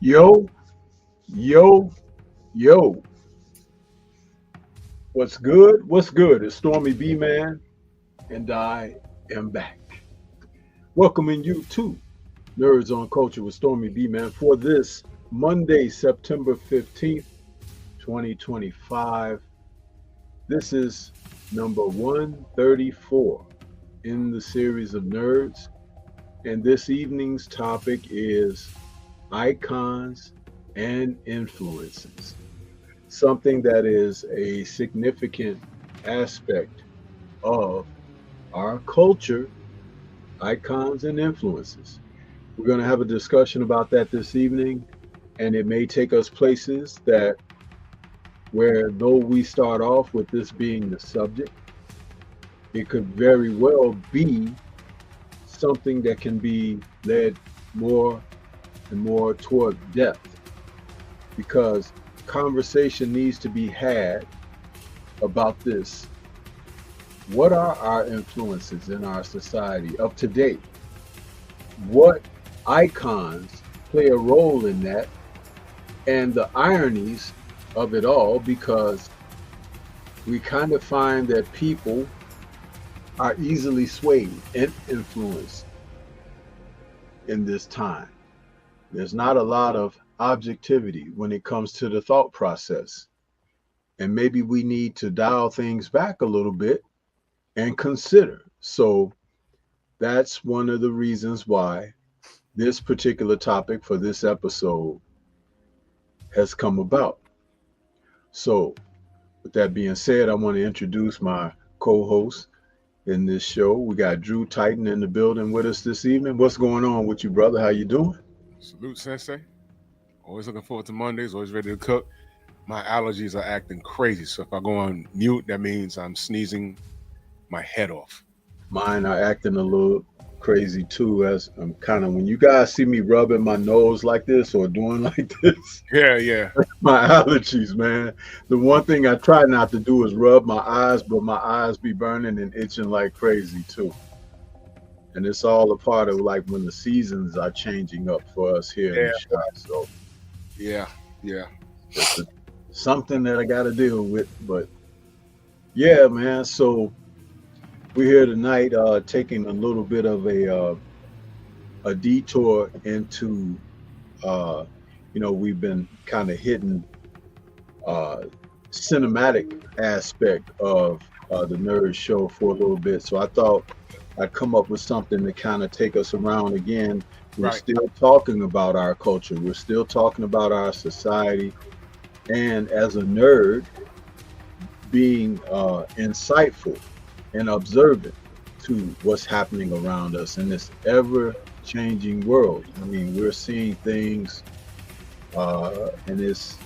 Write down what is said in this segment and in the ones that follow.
Yo, yo, yo. What's good? What's good? It's Stormy B Man, and I am back. Welcoming you to Nerds on Culture with Stormy B Man for this Monday, September 15th, 2025. This is number 134 in the series of Nerds, and this evening's topic is icons and influences, something that is a significant aspect of our culture, icons and influences. We're going to have a discussion about that this evening, and it may take us places that where though we start off with this being the subject, it could very well be something that can be led more and more toward depth, because conversation needs to be had about this. What are our influences in our society up to date? What icons play a role in that? And the ironies of it all, because we kind of find that people are easily swayed and influenced in this time. There's not a lot of objectivity when it comes to the thought process. And maybe we need to dial things back a little bit and consider. So that's one of the reasons why this particular topic for this episode has come about. So, with that being said, I want to introduce my co-host in this show. We got Drew Titan in the building with us this evening. What's going on with you, brother? How you doing? Salute, Sensei. Always looking forward to Mondays, always ready to cook. My allergies are acting crazy, so if I go on mute, that means I'm sneezing my head off. Mine are acting a little crazy too, as I'm kind of, when you guys see me rubbing my nose like this or doing like this, Yeah. my allergies, man. The one thing I try not to do is rub my eyes, but my eyes be burning and itching like crazy too. And it's all a part of like when the seasons are changing up for us here in the shop. So Yeah. it's something that I got to deal with. But yeah, man. So we're here tonight, taking a little bit of a detour into, we've been kind of hitting cinematic aspect of the Nerd Show for a little bit. So I thought I'd come up with something to kind of take us around again. We're still talking about our culture. We're still talking about our society. And as a nerd, being insightful and observant to what's happening around us in this ever-changing world. I mean, we're seeing things, and it's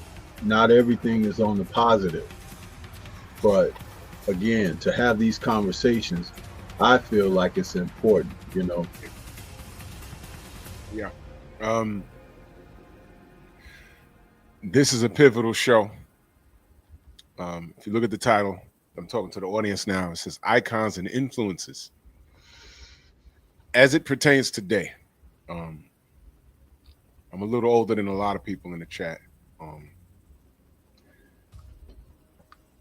not everything is on the positive. But again, to have these conversations, I feel like it's important, Yeah. This is a pivotal show. If you look at the title, I'm talking to the audience now. It says icons and influences. As it pertains today, I'm a little older than a lot of people in the chat.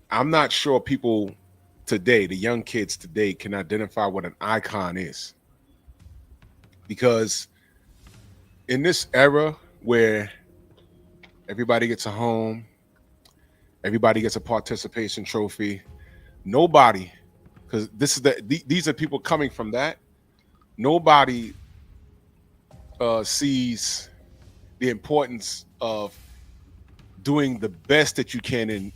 I'm not sure people today, the young kids today, can identify what an icon is. Because in this era where everybody gets a home, everybody gets a participation trophy, nobody, because these are people coming from that, nobody sees the importance of doing the best that you can in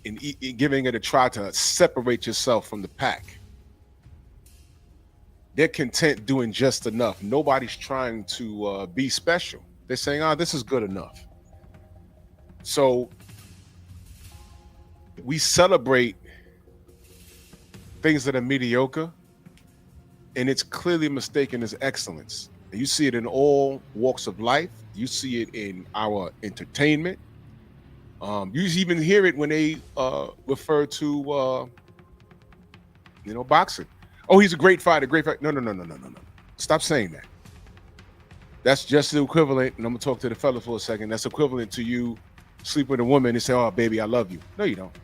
giving it a try to separate yourself from the pack. They're content doing just enough. Nobody's trying to be special. They're saying, this is good enough. So we celebrate things that are mediocre, and it's clearly mistaken as excellence. And you see it in all walks of life. You see it in our entertainment. You even hear it when they refer to, boxing. Oh, he's a great fighter, No. Stop saying that. That's just the equivalent, and I'm gonna talk to the fella for a second. That's equivalent to you sleep with a woman and say, "Oh, baby, I love you." No, you don't.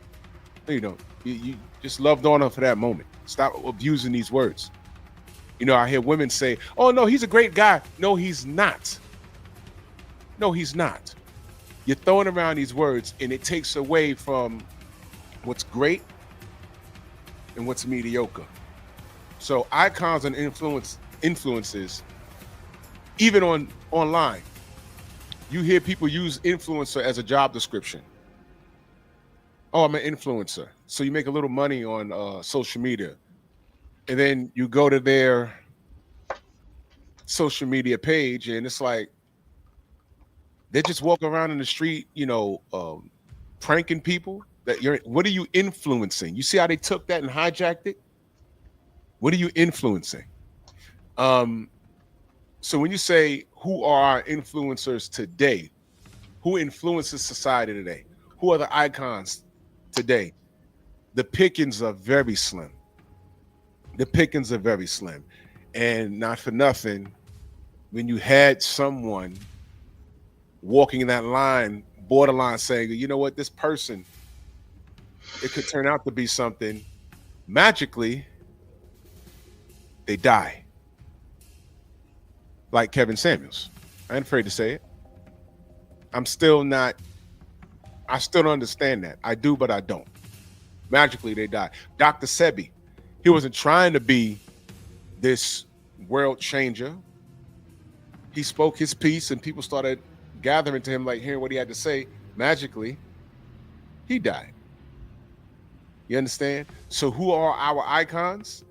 No, you don't. You just loved on her for that moment. Stop abusing these words. I hear women say, "Oh no, he's a great guy." No, he's not. No, he's not. You're throwing around these words, and it takes away from what's great and what's mediocre. So icons and influences, even online, you hear people use influencer as a job description. Oh, I'm an influencer. So you make a little money on social media, and then you go to their social media page, and it's like they just walk around in the street, pranking people. What are you influencing? You see how they took that and hijacked it? What are you influencing? Um, so when you say who are our influencers today, who influences society today? Who are the icons today? The pickings are very slim. The pickings are very slim. And not for nothing, when you had someone walking in that line, borderline saying, you know what, this person, it could turn out to be something, magically, they die. Like Kevin Samuels. I ain't afraid to say it. I still don't understand that. I do, but I don't. Magically, they die. Dr. Sebi, he wasn't trying to be this world changer. He spoke his piece and people started gathering to him, like hearing what he had to say. Magically, he died. You understand? So who are our icons?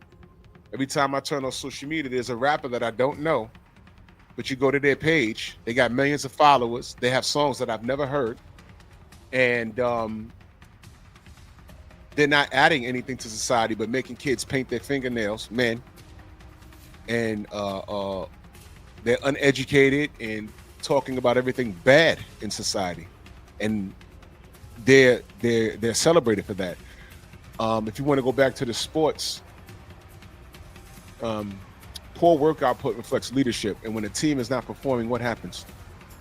Every time I turn on social media, there's a rapper that I don't know, but you go to their page, they got millions of followers. They have songs that I've never heard. And they're not adding anything to society, but making kids paint their fingernails, men. And they're uneducated and talking about everything bad in society. And they're celebrated for that. If you want to go back to the sports, poor work output reflects leadership. And when a team is not performing, what happens?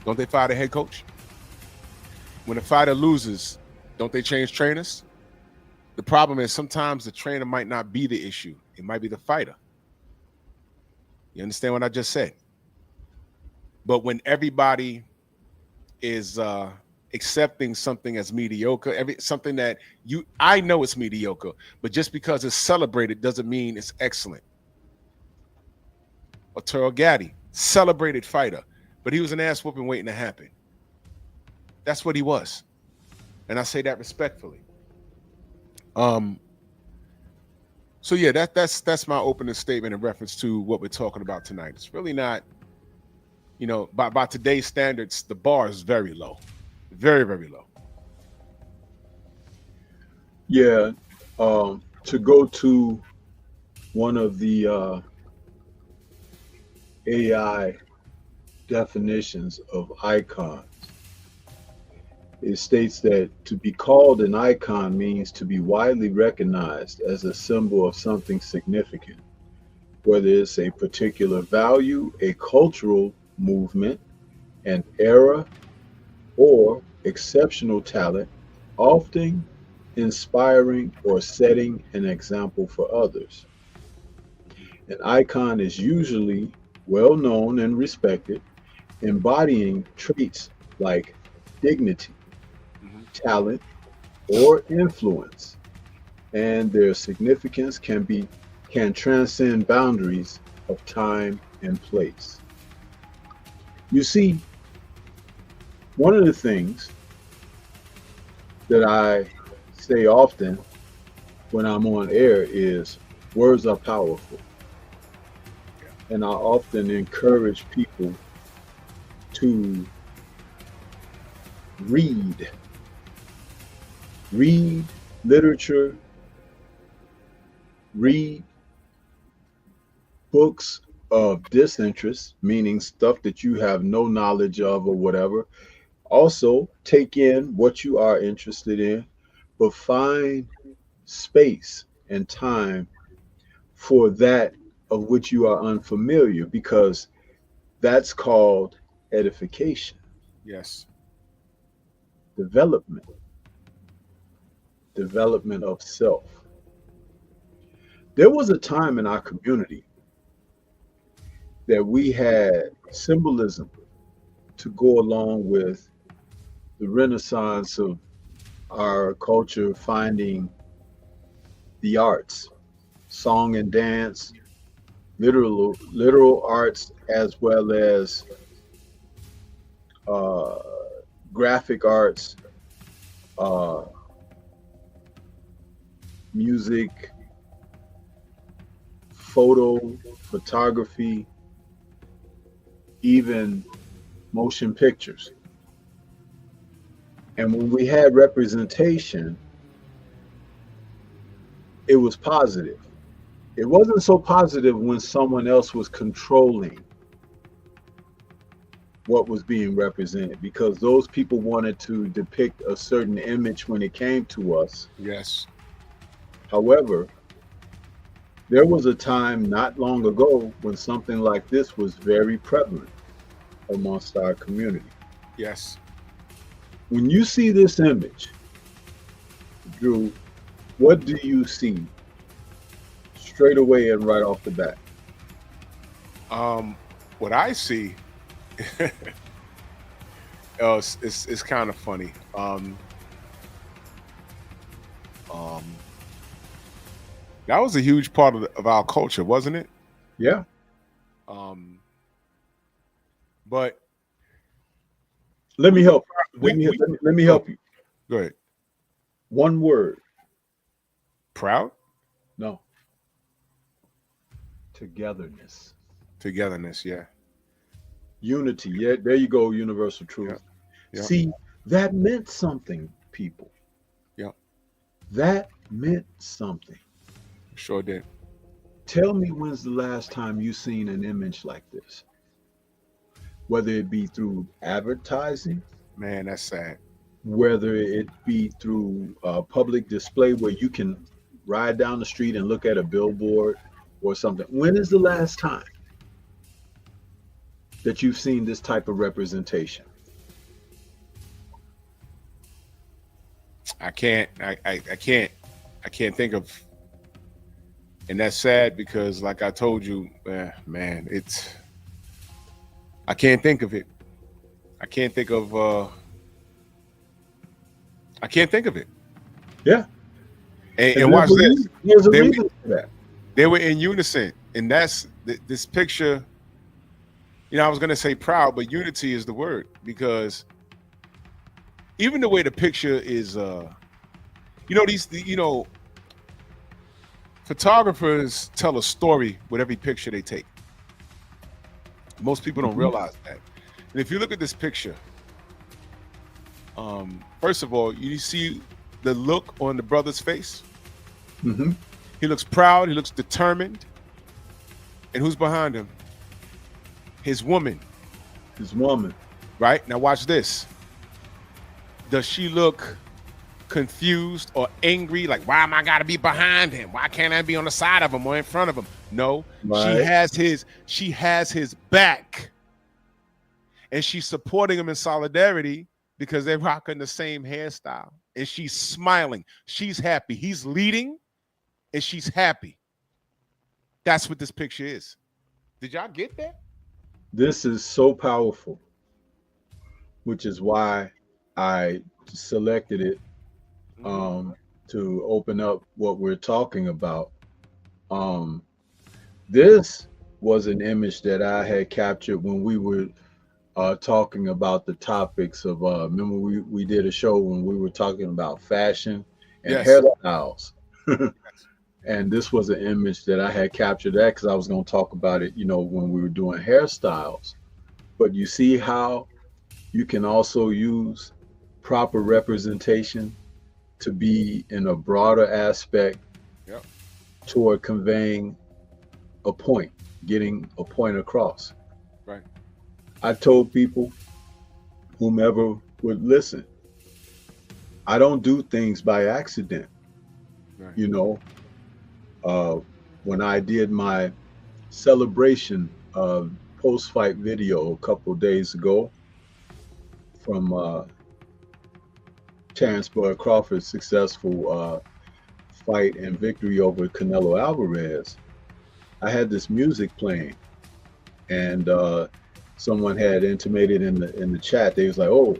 Don't they fire the head coach? When a fighter loses, don't they change trainers? The problem is sometimes the trainer might not be the issue. It might be the fighter. You understand what I just said? But when everybody is accepting something as mediocre, something that I know it's mediocre, but just because it's celebrated doesn't mean it's excellent. Arturo Gatti, celebrated fighter, but he was an ass whooping waiting to happen. That's what he was. And I say that respectfully. So yeah, that's my opening statement in reference to what we're talking about tonight. It's really not, by today's standards, the bar is very low. Very, very low. Yeah. To go to one of the AI definitions of icon, it states that to be called an icon means to be widely recognized as a symbol of something significant, whether it's a particular value, a cultural movement, an era, or exceptional talent, often inspiring or setting an example for others. An icon is usually well known and respected, embodying traits like dignity, talent, or influence, and their significance can transcend boundaries of time and place. You see, one of the things that I say often when I'm on air is words are powerful. And I often encourage people to read literature, read books of disinterest, meaning stuff that you have no knowledge of or whatever. Also, take in what you are interested in, but find space and time for that of which you are unfamiliar, because That's called edification, Yes. development, development of self. There was a time in our community that we had symbolism to go along with the renaissance of our culture finding the arts, song and dance, literal arts, as well as uh, graphic arts, uh, music, photo, photography, even motion pictures. And when we had representation, it was positive. It wasn't so positive when someone else was controlling what was being represented, because those people wanted to depict a certain image when it came to us. Yes. However, there was a time not long ago when something like this was very prevalent amongst our community. Yes. When you see this image, Drew, what do you see straight away and right off the bat? What I see, it's kind of funny. That was a huge part of our culture, wasn't it? Yeah. But Let me help. we, Let me help you. go ahead. One word. Proud, No. Togetherness. togetherness. Yeah. Unity. Yeah, there you go, universal truth. Yeah. See, that meant something, people. Yeah. That meant something. Sure did. Tell me, when's the last time you seen an image like this? Whether it be through advertising, Man, that's sad. whether it be through public display where you can ride down the street and look at a billboard or something. When is the last time that you've seen this type of representation? I can't. I can't think of. And that's sad because, like I told you, man, it's. I can't think of it. I can't think of. I can't think of it. Yeah. And watch this. There's a They, reason for that. they were in unison, and that's this picture. You know, I was gonna say proud, but unity is the word, because even the way the picture is, photographers tell a story with every picture they take. Most people don't realize that. And if you look at this picture, first of all, you see the look on the brother's face. Mm-hmm. He looks proud. He looks determined. And who's behind him? His woman. His woman. Right? Now watch this. Does she look confused or angry? Like, why am I gotta be behind him? Why can't I be on the side of him or in front of him? No. Right. She has his back. And she's supporting him in solidarity because they're rocking the same hairstyle. And she's smiling. She's happy. He's leading and she's happy. That's what this picture is. Did y'all get that? This is so powerful, which is why I selected it to open up what we're talking about. This was an image that I had captured when we were talking about the topics of, remember we did a show when we were talking about fashion and Yes. hairstyles. And this was an image that I had captured that because I was going to talk about it, when we were doing hairstyles. But you see how you can also use proper representation to be in a broader aspect toward conveying a point, getting a point across. Right. I told people, whomever would listen, I don't do things by accident. Right. When I did my celebration of post-fight video a couple of days ago from Terrence Bud Crawford's successful fight and victory over Canelo Alvarez. I had this music playing, and someone had intimated in the chat. They was like, "Oh,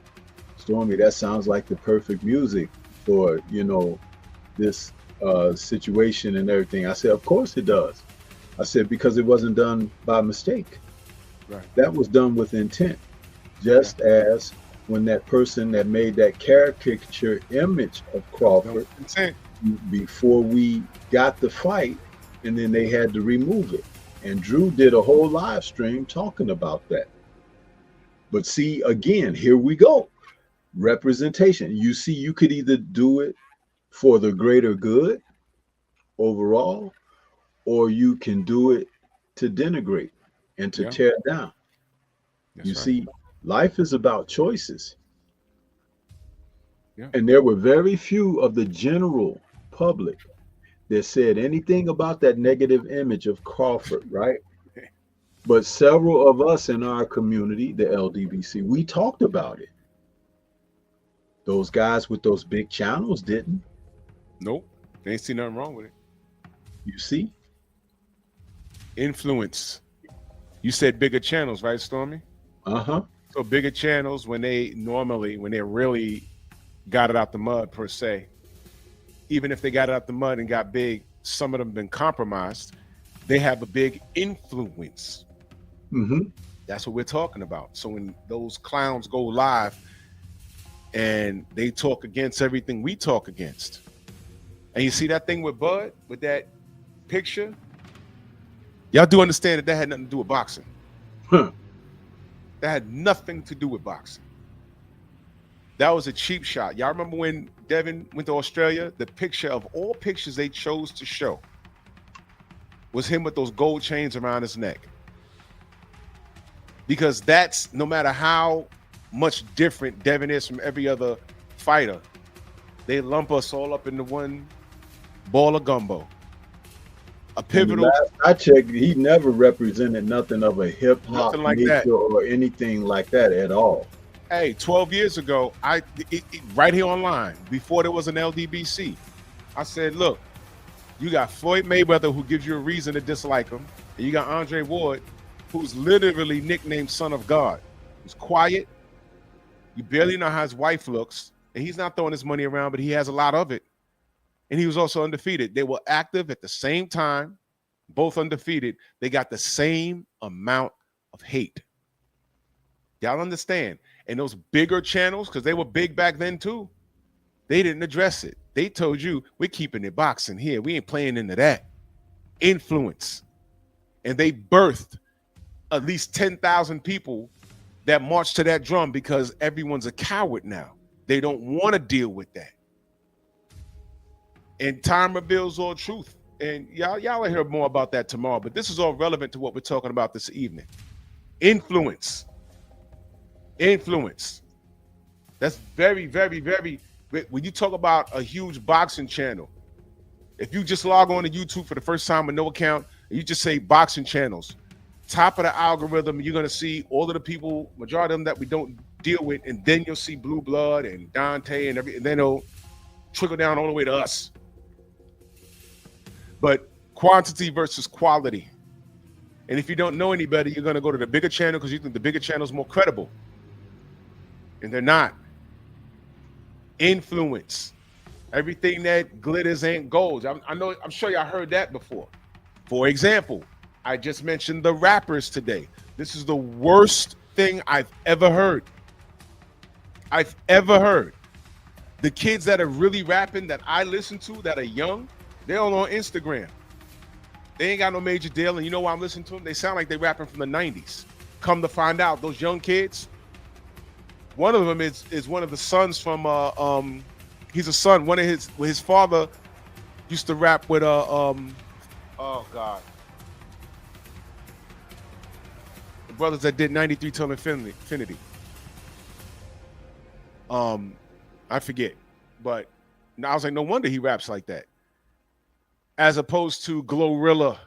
Stormy, that sounds like the perfect music for this situation and everything." I said, "Of course it does." I said, "Because it wasn't done by mistake. Right. That was done with intent, just as when that person that made that caricature image of Crawford before we got the fight, and then they had to remove it. And Drew did a whole live stream talking about that. But see, again, here we go. Representation. You see, you could either do it for the greater good overall, or you can do it to denigrate and to tear down. You see, life is about choices. Yeah. And there were very few of the general public that said anything about that negative image of Crawford, right? But several of us in our community, the LDBC, we talked about it. Those guys with those big channels didn't. Nope. They ain't see nothing wrong with it. You see? Influence. You said bigger channels, right, Stormy? Uh-huh. So bigger channels, when they really got it out the mud, per se, even if they got it out the mud and got big, some of them been compromised, they have a big influence. Mm-hmm. That's what we're talking about. So when those clowns go live and they talk against everything we talk against, and you see that thing with Bud, with that picture, y'all do understand that had nothing to do with boxing. Huh. That had nothing to do with boxing. That was a cheap shot. Y'all remember when Devin went to Australia? The picture of all pictures they chose to show was him with those gold chains around his neck. Because that's, no matter how much different Devin is from every other fighter, they lump us all up into one ball of gumbo. A pivotal. Last I checked, he never represented nothing of a hip hop like nature that, or anything like that at all. Hey, 12 years ago, right here online, before there was an LDBC, I said, look, you got Floyd Mayweather, who gives you a reason to dislike him, and you got Andre Ward, who's literally nicknamed Son of God. He's quiet. You barely know how his wife looks, and he's not throwing his money around, but he has a lot of it. And he was also undefeated. They were active at the same time, both undefeated. They got the same amount of hate. Y'all understand? And those bigger channels, because they were big back then too, they didn't address it. They told you, we're keeping it boxing here. We ain't playing into that. Influence. And they birthed at least 10,000 people that marched to that drum, because everyone's a coward now. They don't want to deal with that. And time reveals all truth. And y'all will hear more about that tomorrow, but this is all relevant to what we're talking about this evening. Influence. Influence. That's very, very, very, when you talk about a huge boxing channel, if you just log on to YouTube for the first time with no account, and you just say boxing channels, top of the algorithm, you're going to see all of the people, majority of them that we don't deal with, and then you'll see Blue Blood and Dante and everything, and then it'll trickle down all the way to us. But quantity versus quality. And if you don't know any better, you're going to go to the bigger channel because you think the bigger channel is more credible. And they're not. Influence. Everything that glitters ain't gold. I'm sure y'all heard that before. For example, I just mentioned the rappers today. This is the worst thing I've ever heard. The kids that are really rapping that I listen to that are young, they're all on Instagram. They ain't got no major deal, and you know why I'm listening to them? They sound like they're rapping from the 90s. Come to find out, those young kids, one of them is one of the sons from he's a son. One of his father used to rap with oh God, the brothers that did 93 Till Infinity. I forget, but I was like, no wonder he raps like that. As opposed to Glorilla,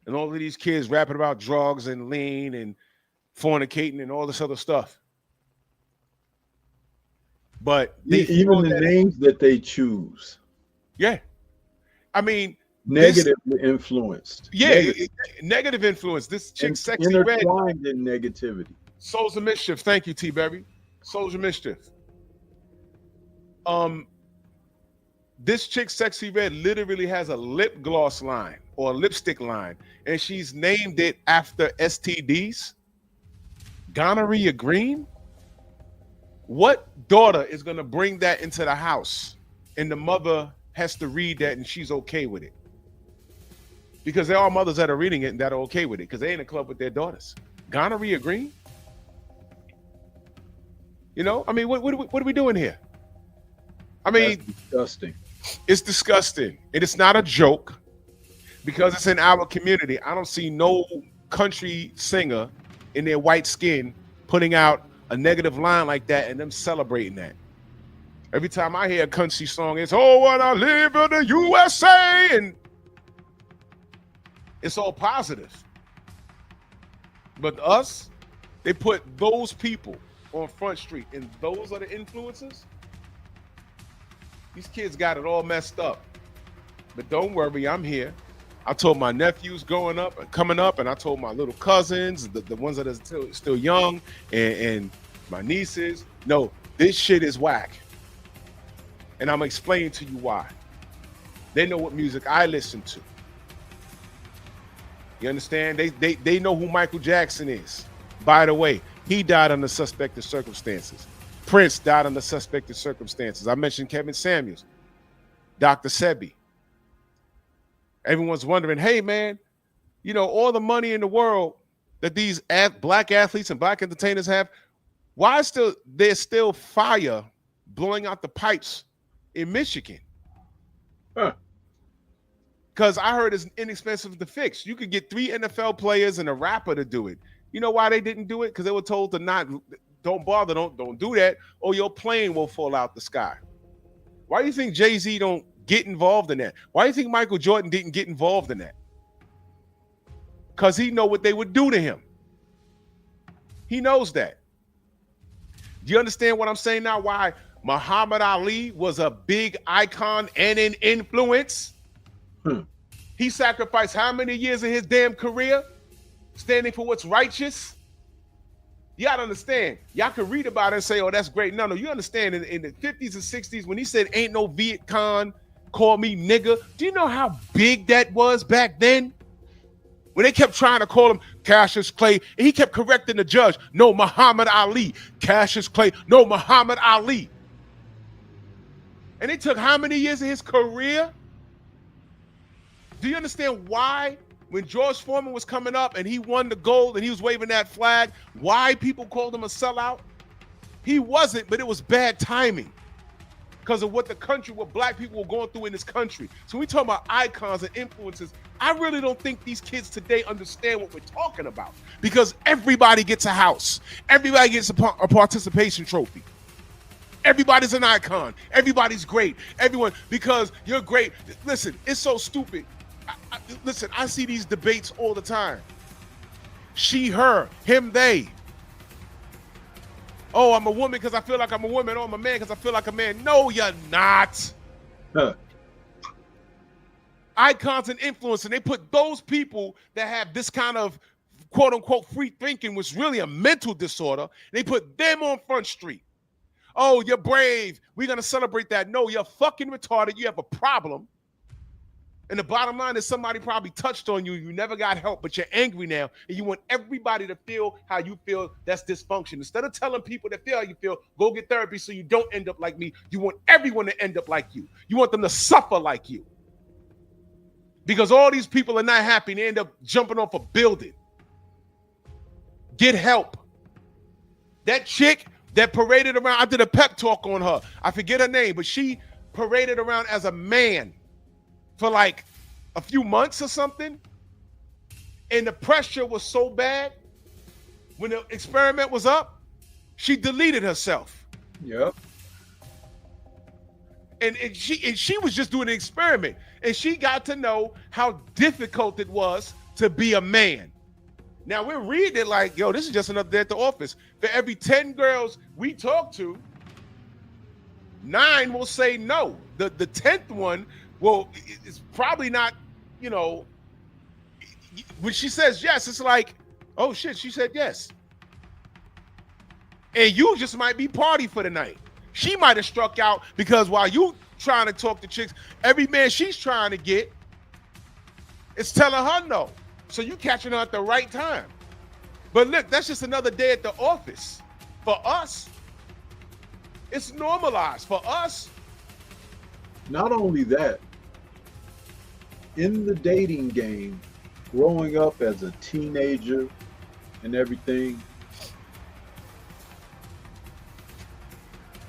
and all of these kids rapping about drugs and lean and fornicating and all this other stuff. But they Even feel the that, names that they choose, yeah. I mean, negatively influenced. negative influence. This chick, And Sexy Red, intertwined in negativity. Souls of Mischief. Thank you, T Berry. Souls of Mischief. This chick, Sexy Red, literally has a lip gloss line or a lipstick line, and she's named it after STDs. Gonorrhea green. What daughter is going to bring that into the house and the mother has to read that and she's okay with it? Because there are mothers that are reading it and that are okay with it because they in a club with their daughters. Gonorrhea green? You know, I mean, what are we doing here? I mean, that's disgusting. It's disgusting. And it's not a joke because it's in our community. I don't see no country singer in their white skin putting out a negative line like that and them celebrating that. Every time I hear a country song, it's, oh, when I live in the USA, and it's all positive. But us, they put those people on Front Street, and those are the influencers. These kids got it all messed up. But don't worry, I'm here. I told my nephews coming up, and I told my little cousins, the ones that are still young, and my nieces, no, this shit is whack. And I'm explaining to you why. They know what music I listen to. You understand? They know who Michael Jackson is. By the way, he died under suspected circumstances. Prince died under suspected circumstances. I mentioned Kevin Samuels, Dr. Sebi. Everyone's wondering, hey, man, you know, all the money in the world that these black athletes and black entertainers have, why there's still fire blowing out the pipes in Michigan? Because I heard it's inexpensive to fix. You could get 3 NFL players and a rapper to do it. You know why they didn't do it? Because they were told to don't bother, don't do that, or your plane will fall out the sky. Why do you think Jay-Z don't get involved in that? Why do you think Michael Jordan didn't get involved in that? Because he know what they would do to him. He knows that. Do you understand what I'm saying now? Why Muhammad Ali was a big icon and an influence? He sacrificed how many years of his damn career standing for what's righteous? You gotta understand. Y'all can read about it and say, oh, that's great. No, you understand in the 50s and 60s when he said, ain't no Viet Cong, call me nigga. Do you know how big that was back then? When they kept trying to call him Cassius Clay, and he kept correcting the judge. No, Muhammad Ali. Cassius Clay. No, Muhammad Ali. And it took how many years of his career? Do you understand why when George Foreman was coming up and he won the gold and he was waving that flag, why people called him a sellout? He wasn't, but it was bad timing because of what black people were going through in this country. So we talk about icons and influences. I really don't think these kids today understand what we're talking about because everybody gets a house. Everybody gets a participation trophy. Everybody's an icon. Everybody's great. Everyone, because you're great. Listen, it's so stupid. Listen, I see these debates all the time. She, her, him, they. Oh, I'm a woman because I feel like I'm a woman. Oh, I'm a man because I feel like a man. No, you're not. Icons and influence, and they put those people that have this kind of quote unquote free thinking, which is really a mental disorder, they put them on Front Street. Oh, you're brave. We're going to celebrate that. No, you're fucking retarded. You have a problem. And the bottom line is somebody probably touched on you. You never got help, but you're angry now. And you want everybody to feel how you feel. That's dysfunction. Instead of telling people to feel how you feel, go get therapy so you don't end up like me. You want everyone to end up like you. You want them to suffer like you. Because all these people are not happy and they end up jumping off a building. Get help. That chick that paraded around, I did a pep talk on her. I forget her name, but she paraded around as a man for like a few months or something. And the pressure was so bad, when the experiment was up, she deleted herself. Yep. And she was just doing an experiment. And she got to know how difficult it was to be a man. Now we're reading it like, yo, this is just another day at the office. For every 10 girls we talk to, 9 will say no. The 10th one will, it's probably not, you know, when she says yes, it's like, oh shit, she said yes. And you just might be party for the night. She might have struck out because while you trying to talk to chicks, every man she's trying to get is telling her no. So you catching her at the right time. But look, that's just another day at the office. For us, it's normalized. For us. Not only that, in the dating game, growing up as a teenager and everything,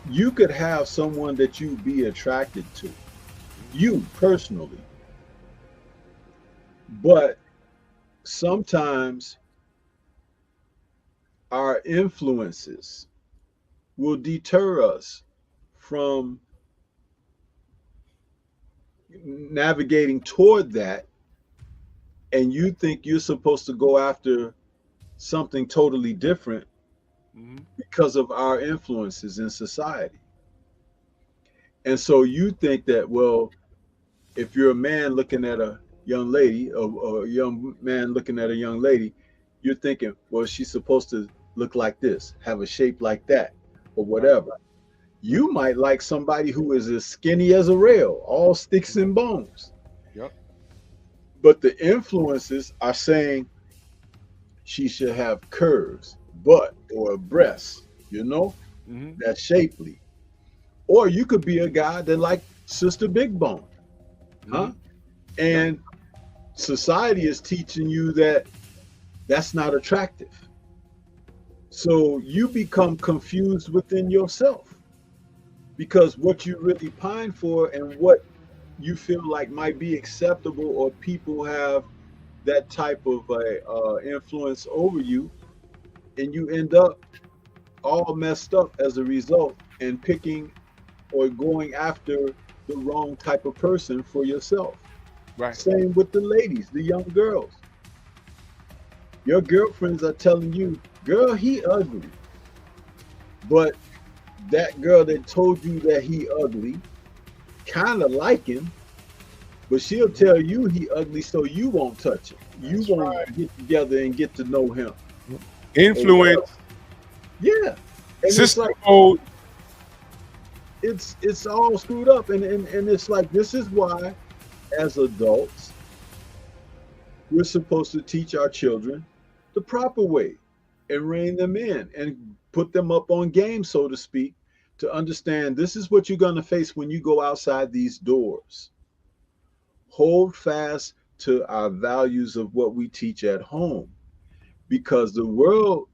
you could have someone that you be attracted to, you personally. But sometimes our influences will deter us from navigating toward that, and you think you're supposed to go after something totally different because of our influences in society. And so you think that, well, if you're a man looking at a young lady, or a young man looking at a young lady, you're thinking, well, she's supposed to look like this, have a shape like that, or whatever. You might like somebody who is as skinny as a rail, all sticks and bones. Yep. But the influences are saying she should have curves, butt or a breast, you know, that's shapely. Or you could be a guy that like Sister Big Bone, huh? And society is teaching you that that's not attractive. So you become confused within yourself, because what you really pine for and what you feel like might be acceptable, or people have that type of influence over you, and you end up all messed up as a result, and picking or going after the wrong type of person for yourself. Right. Same with the ladies, the young girls. Your girlfriends are telling you, girl, he ugly. But that girl that told you that he ugly, kind of like him, but she'll tell you he ugly so you won't touch him. You won't get together and get to know him. Influence. Yeah. And Sister it's all screwed up. And it's like, this is why, as adults, we're supposed to teach our children the proper way and rein them in and put them up on game, so to speak, to understand this is what you're going to face when you go outside these doors. Hold fast to our values of what we teach at home, because the world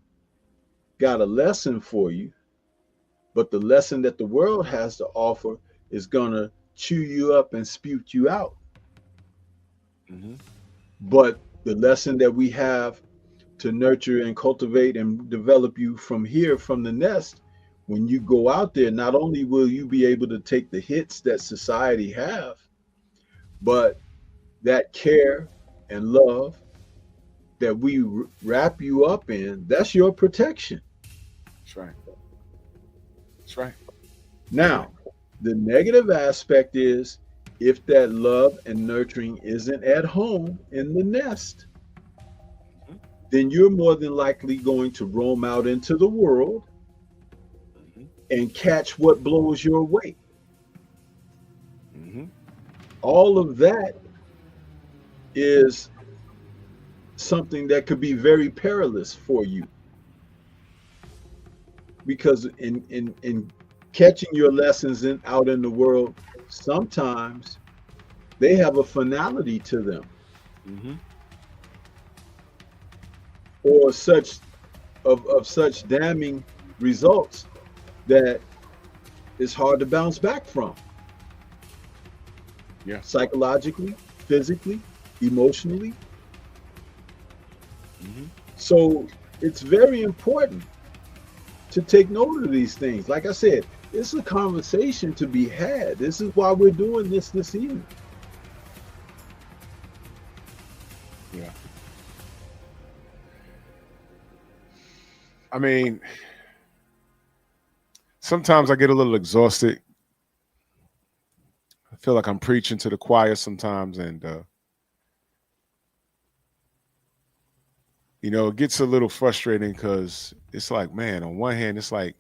got a lesson for you, but the lesson that the world has to offer is going to chew you up and spew you out. But the lesson that we have to nurture and cultivate and develop you from here, from the nest, when you go out there, not only will you be able to take the hits that society have, but that care and love that we wrap you up in, that's your protection. That's right. That's right. Now, the negative aspect is, if that love and nurturing isn't at home in the nest, then you're more than likely going to roam out into the world and catch what blows your way. All of that is something that could be very perilous for you, because in catching your lessons out in the world, sometimes they have a finality to them, or such damning results that it's hard to bounce back from. Yeah. Psychologically, physically, emotionally. So it's very important to take note of these things. Like I said, it's a conversation to be had. This is why we're doing this evening. Yeah. I mean, sometimes I get a little exhausted. I feel like I'm preaching to the choir sometimes, and it gets a little frustrating because it's like, man, on one hand, it's like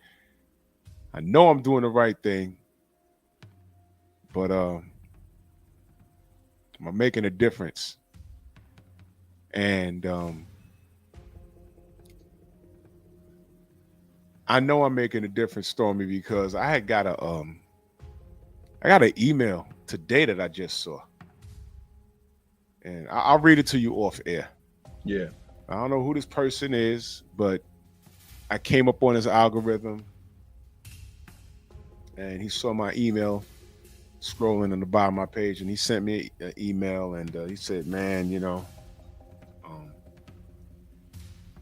I know I'm doing the right thing, but am I making a difference? And I know I'm making a difference, Stormy, because I got an email today that I just saw, and I'll read it to you off air. Yeah. I don't know who this person is, but I came up on his algorithm, and he saw my email scrolling on the bottom of my page, and he sent me an email, and he said, "Man, um,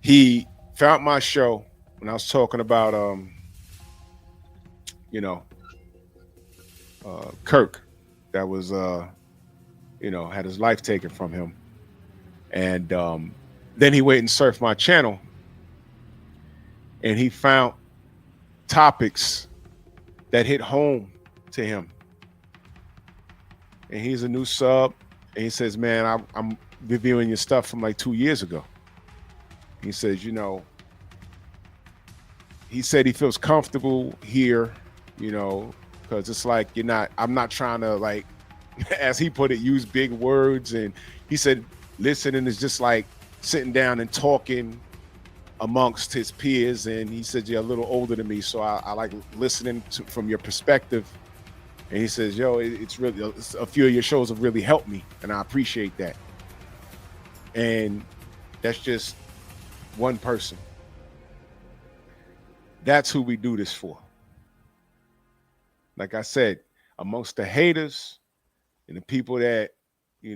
he found my show when I was talking about, you know, Kirk, that was, had his life taken from him, and then he went and surfed my channel, and he found topics that hit home to him, and he's a new sub, and he says, "Man, I'm reviewing your stuff from like 2 years ago." He says, he said he feels comfortable here, because it's like I'm not trying to, like, as he put it, use big words. And he said, listening is just like sitting down and talking amongst his peers. And he said, you're a little older than me, so I like listening from your perspective. And he says, it's really, a few of your shows have really helped me, and I appreciate that. And that's just one person. That's who we do this for. Like I said, amongst the haters and the people that, they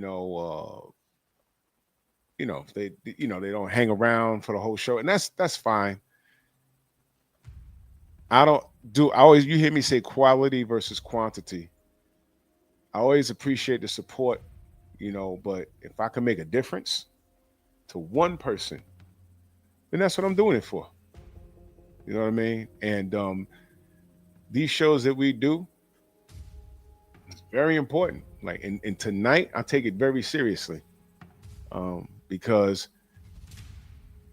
don't hang around for the whole show, and that's fine. You hear me say quality versus quantity. I always appreciate the support, but if I can make a difference to one person, then that's what I'm doing it for. You know what I mean? And these shows that we do, it's very important. Like, and tonight, I take it very seriously, because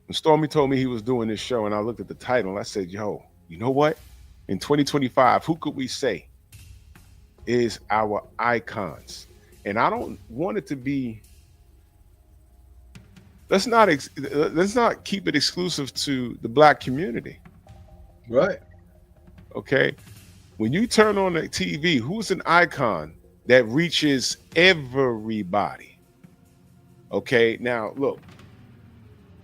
when Stormy told me he was doing this show, and I looked at the title, I said, "Yo, you know what? In 2025, who could we say is our icons?" And I don't want it to be. Let's not keep it exclusive to the Black community. Right. Okay. When you turn on the TV, who's an icon that reaches everybody? Okay. Now, look,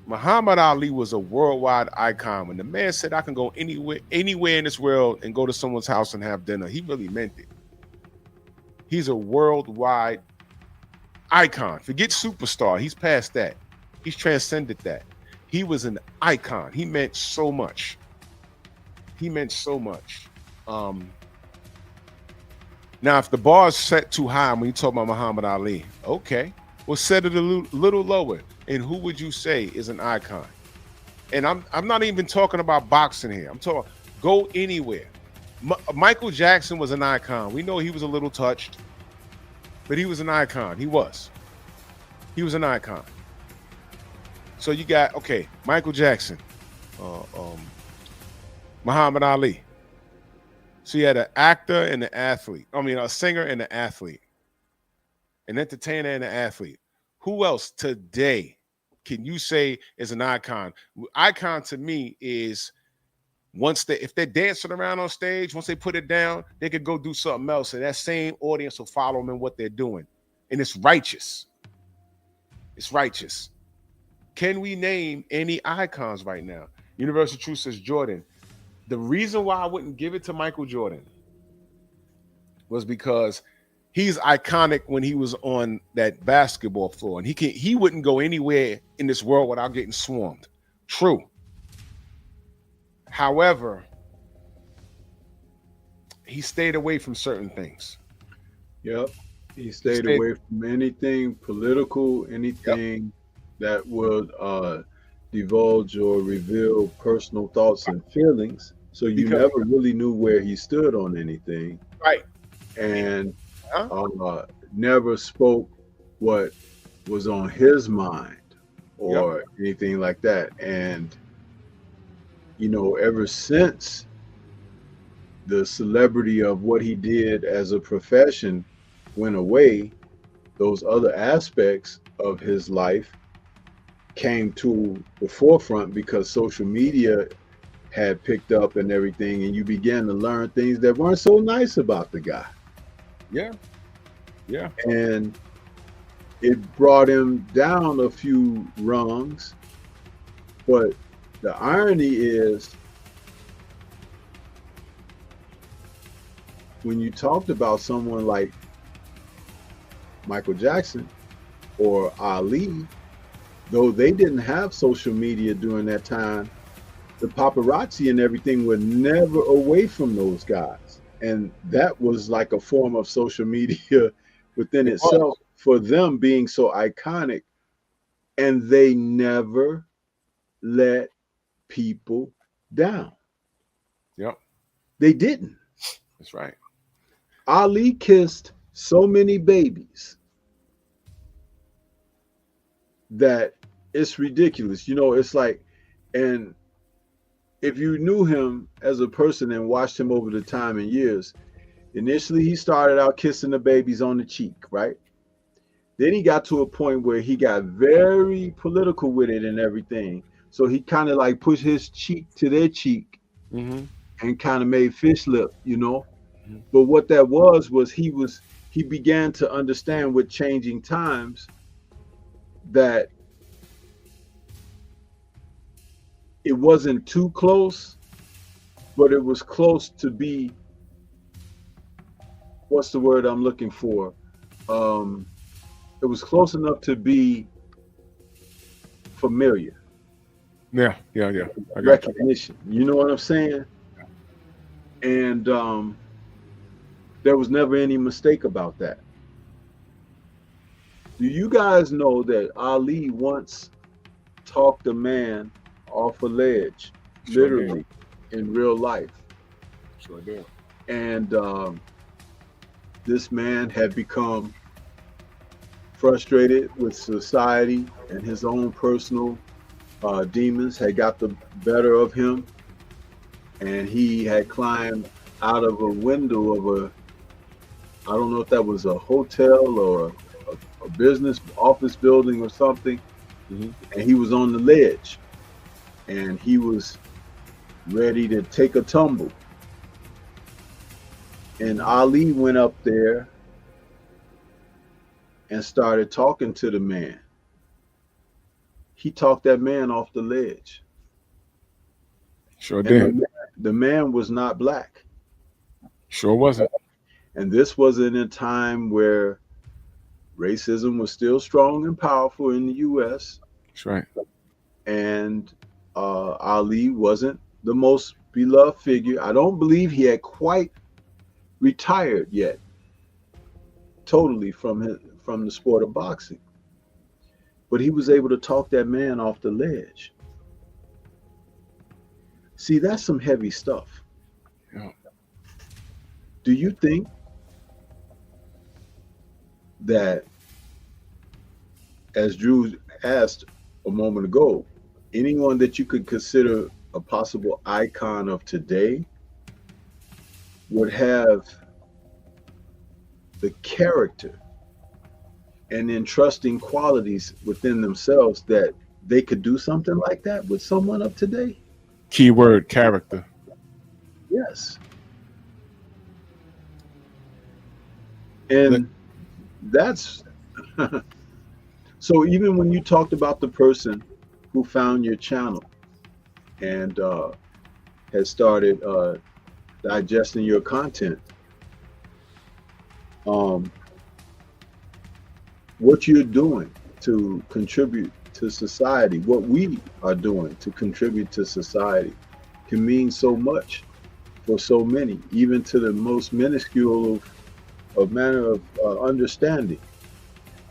Muhammad Ali was a worldwide icon. When the man said, "I can go anywhere in this world and go to someone's house and have dinner," he really meant it. He's a worldwide icon. Forget superstar. He's past that. He's transcended that. He was an icon. He meant so much. Now, if the bar is set too high when you talk about Muhammad Ali, okay, well, set it a little lower. And who would you say is an icon? And I'm not even talking about boxing here. I'm talking go anywhere. Michael Jackson was an icon. We know he was a little touched, but he was an icon. He was an icon. So you got, okay, Michael Jackson, Muhammad Ali. So you had an actor and an athlete. I mean, a singer and an athlete, an entertainer and an athlete. Who else today can you say is an icon? Icon to me is if they're dancing around on stage, once they put it down, they could go do something else, and that same audience will follow them in what they're doing. And it's righteous. It's righteous. Can we name any icons right now? Universal Truth says Jordan. The reason why I wouldn't give it to Michael Jordan was because he's iconic when he was on that basketball floor, and he wouldn't go anywhere in this world without getting swarmed. True. However, he stayed away from certain things. Yep. He stayed away from anything political, anything that would divulge or reveal personal thoughts and feelings. So you Because never really knew where he stood on anything, right, and huh? never spoke what was on his mind Yep. or anything like that. And, ever since the celebrity of what he did as a profession went away, those other aspects of his life came to the forefront because social media had picked up and everything, and you began to learn things that weren't so nice about the guy. Yeah. Yeah. And it brought him down a few rungs. But the irony is, when you talked about someone like Michael Jackson or Ali, though they didn't have social media during that time, the paparazzi and everything were never away from those guys. And that was like a form of social media within It was. itself for them being so iconic. And they never let people down. Yep. They didn't. That's right. Ali kissed so many babies that it's ridiculous. It's like, and if you knew him as a person and watched him over the time and years, initially he started out kissing the babies on the cheek, right? Then he got to a point where he got very political with it and everything. So he kind of like pushed his cheek to their cheek Mm-hmm. and kind of made fish lip. Mhm. But what that was he began to understand with changing times that it wasn't too close, but it was close to be, what's the word I'm looking for? It was close enough to be familiar, Yeah. Yeah. Yeah. I got you. recognition. You know what I'm saying? And there was never any mistake about that. Do you guys know that Ali once talked a man off a ledge, Sure did. literally, in real life? Sure did. And this man had become frustrated with society, and his own personal demons had got the better of him, and he had climbed out of a window of a, I don't know if that was a hotel or a business office building or something, Mm-hmm. and he was on the ledge, and he was ready to take a tumble. And Ali went up there and started talking to the man. He talked that man off the ledge. Sure And did. the man was not black. Sure wasn't. And this was in a time where racism was still strong and powerful in the US. That's right. And Ali wasn't the most beloved figure. I don't believe he had quite retired yet, totally from the sport of boxing. But he was able to talk that man off the ledge. See, that's some heavy stuff. Yeah. Do you think that, as Drew asked a moment ago, anyone that you could consider a possible icon of today would have the character and entrusting qualities within themselves that they could do something like that with someone of today? Keyword character. Yes. And that's so even when you talked about the person who found your channel and has started digesting your content, what you're doing to contribute to society, what we are doing to contribute to society, can mean so much for so many, even to the most minuscule of manner of understanding.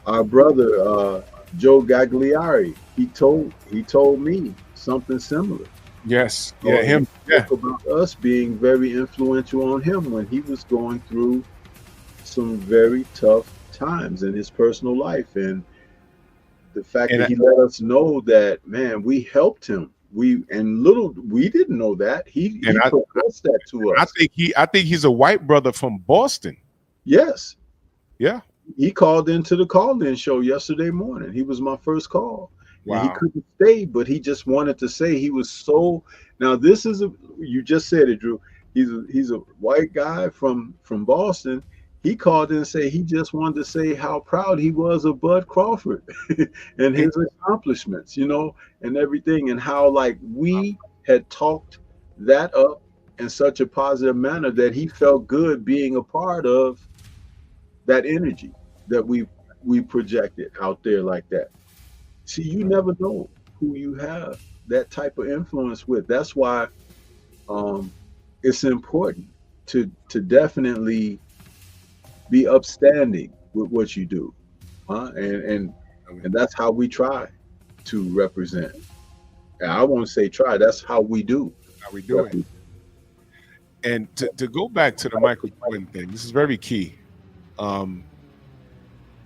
Our brother Joe Gagliari, he told me something similar. Yes. Yeah. Oh, he Him. Yeah. spoke about us being very influential on him when he was going through some very tough times in his personal life, and the fact And that he let us know that, man, we helped him. We didn't know that. and He I professed that to I us. think he's a white brother from Boston. Yes. Yeah. He called into the call-in show yesterday morning. He was my first call, and he Wow. couldn't stay, but he just wanted to say he was so. Now this is a. You just said it, Drew. He's a white guy from Boston. He called in and said he just wanted to say how proud he was of Bud Crawford and And, his accomplishments, and everything, and how like we had talked that up in such a positive manner that he felt good being a part of that energy that we projected out there like that. See, you never know who you have that type of influence with. That's why um, it's important to definitely be upstanding with what you do, huh? And that's how we try to represent. And I won't say try. That's how we do. how we do it. Represent. And to go back to the Michael Jordan thing, this is very key. Um,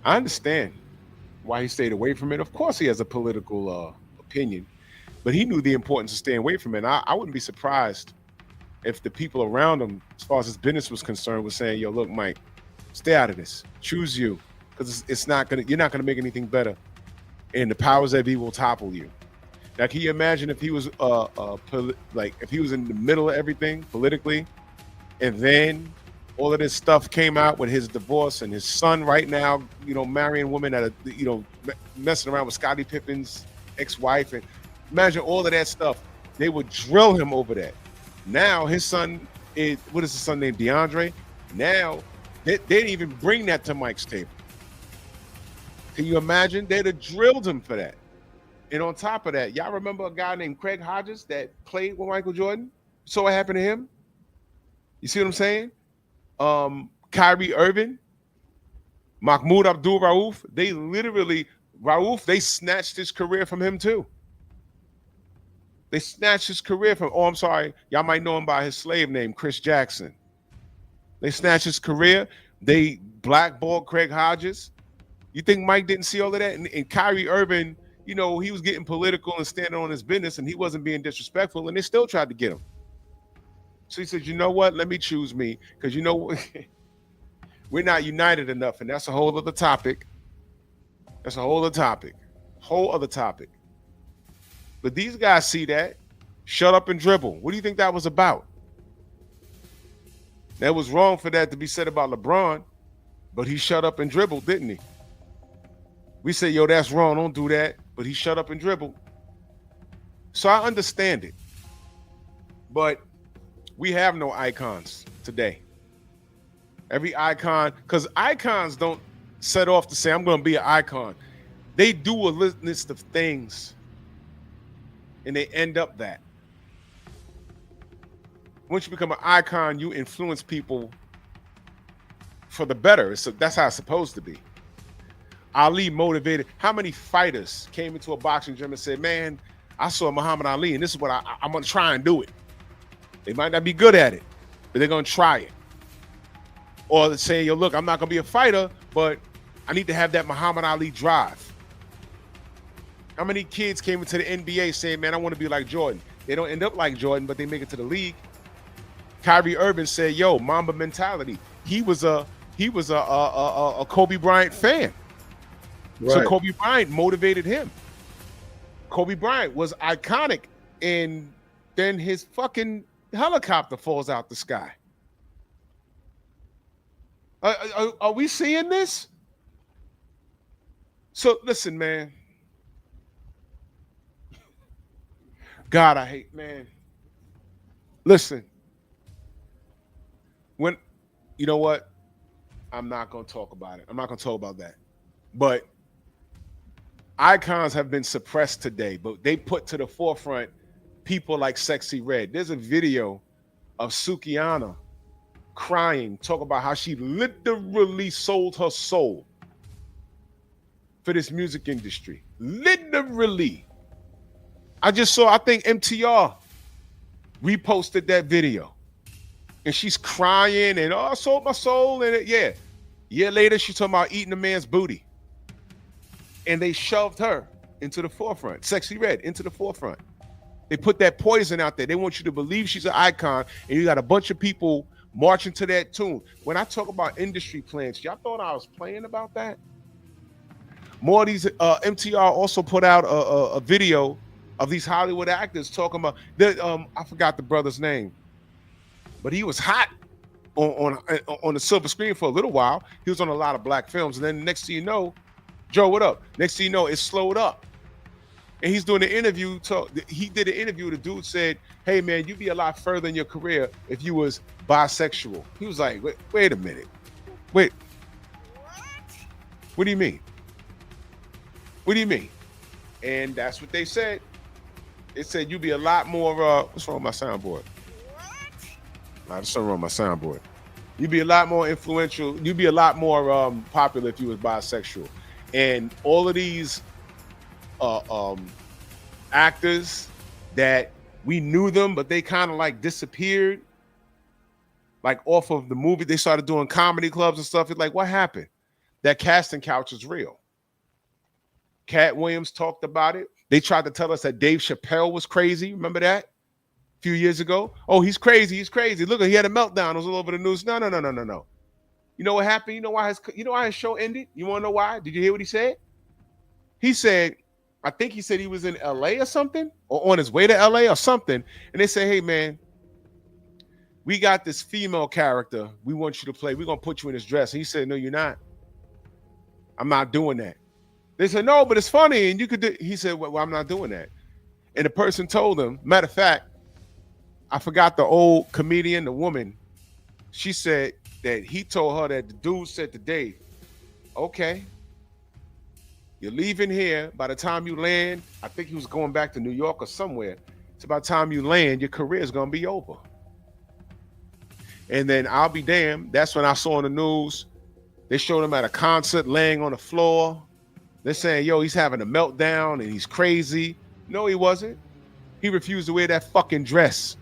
I understand why he stayed away from it. Of course, he has a political opinion, but he knew the importance of staying away from it. And I wouldn't be surprised if the people around him, as far as his business was concerned, was saying, "Yo, look, Mike, stay out of this. Choose you, because it's not gonna. You're not gonna make anything better, and the powers that be will topple you." Now, can you imagine if he was like if he was in the middle of everything politically, and then all of this stuff came out with his divorce and his son right now, marrying women that are, messing around with Scottie Pippen's ex-wife, and imagine all of that stuff. They would drill him over that. Now his son is, what is his son named, DeAndre? Now they didn't even bring that to Mike's table. Can you imagine? They'd have drilled him for that. And on top of that, y'all remember a guy named Craig Hodges that played with Michael Jordan? So what happened to him? You see what I'm saying? Kyrie Irving, Mahmoud Abdul Rauf, they snatched his career from him too. They snatched his career from, I'm sorry, y'all might know him by his slave name, Chris Jackson. They snatched his career. They blackballed Craig Hodges. You think Mike didn't see all of that? And Kyrie Irving, he was getting political and standing on his business, and he wasn't being disrespectful, and they still tried to get him. So he said, you know what? Let me choose me, because we're not united enough, and that's a whole other topic. That's a whole other topic. Whole other topic. But these guys see that. Shut up and dribble. What do you think that was about? That was wrong for that to be said about LeBron, but he shut up and dribbled, didn't he? We say, yo, that's wrong. Don't do that. But he shut up and dribbled. So I understand it. But we have no icons today. Every icon, because icons don't set off to say, I'm going to be an icon. They do a list of things, and they end up that. Once you become an icon, you influence people for the better. So that's how it's supposed to be. Ali motivated. How many fighters came into a boxing gym and said, man, I saw Muhammad Ali, and this is what I'm going to try and do it. They might not be good at it, but they're going to try it. Or they're saying, yo, look, I'm not going to be a fighter, but I need to have that Muhammad Ali drive. How many kids came into the NBA saying, man, I want to be like Jordan? They don't end up like Jordan, but they make it to the league. Kyrie Irving said, yo, Mamba mentality. He was a Kobe Bryant fan. Right. So Kobe Bryant motivated him. Kobe Bryant was iconic, and then his fucking helicopter falls out the sky. Are we seeing this? So listen, man. God, I hate, man. Listen. When, you know what? I'm not going to talk about it. I'm not going to talk about that. But icons have been suppressed today, but they put to the forefront people like Sexy Red. There's a video of Sukiana crying, talk about how she literally sold her soul for this music industry. Literally. I think MTR reposted that video. And she's crying and, I sold my soul. And yeah. A year later, she's talking about eating a man's booty. And they shoved her into the forefront. Sexy Red into the forefront. They put that poison out there. They want you to believe she's an icon. And you got a bunch of people marching to that tune. When I talk about industry plants, y'all thought I was playing about that? More of these, MTR also put out a video of these Hollywood actors talking about, I forgot the brother's name, but he was hot on the silver screen for a little while. He was on a lot of black films. And then next thing you know, Joe, what up? Next thing you know, it slowed up. And he's doing an interview. He did an interview. The dude said, hey, man, you'd be a lot further in your career if you was bisexual. He was like, wait a minute. Wait. What do you mean? What do you mean? And that's what they said. It said you'd be a lot more, what's wrong with my soundboard? There's something wrong with my soundboard. You'd be a lot more influential. You'd be a lot more popular if you was bisexual. And all of these actors that we knew them, but they kind of like disappeared, like off of the movie. They started doing comedy clubs and stuff. It's like, what happened? That casting couch is real. Cat Williams talked about it. They tried to tell us that Dave Chappelle was crazy. Remember that? A few years ago. Oh, he's crazy. He's crazy. Look, he had a meltdown. It was all over the news. No. You know what happened? You know why his show ended? You want to know why? Did you hear what he said? He said, I think he said he was in LA or something, or on his way to LA or something. And they said, hey, man, we got this female character we want you to play. We're going to put you in this dress. And he said, no, you're not. I'm not doing that. They said, no, but it's funny. And you could do. He said, well, I'm not doing that. And the person told him, matter of fact, I forgot the old comedian, the woman. She said that he told her that the dude said to Dave, okay, you're leaving here. By the time you land, I think he was going back to New York or somewhere. It's about time you land, your career is going to be over. And then I'll be damned. That's when I saw in the news, they showed him at a concert laying on the floor. They're saying, yo, he's having a meltdown and he's crazy. No, he wasn't. He refused to wear that fucking dress.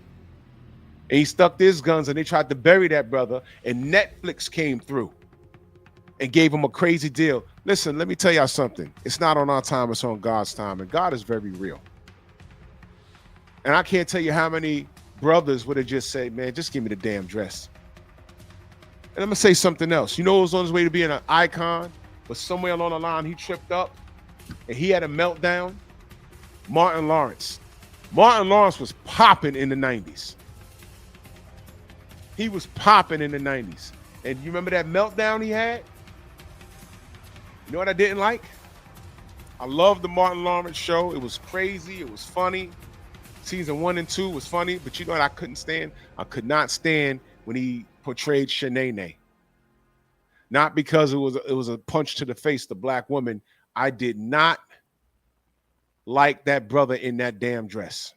And he stuck to his guns and they tried to bury that brother. And Netflix came through and gave him a crazy deal. Listen, let me tell y'all something. It's not on our time, it's on God's time. And God is very real. And I can't tell you how many brothers would have just said, man, just give me the damn dress. And I'm going to say something else. You know who was on his way to being an icon? But somewhere along the line, he tripped up and he had a meltdown. Martin Lawrence. Martin Lawrence was popping in the 90s. He was popping in the 90s. And you remember that meltdown he had? You know what I didn't like? I loved the Martin Lawrence show. It was crazy. It was funny. Season 1 and 2 was funny. But you know what I couldn't stand? I could not stand when he portrayed Shanae. Not because it was a punch to the face, the black woman. I did not like that brother in that damn dress.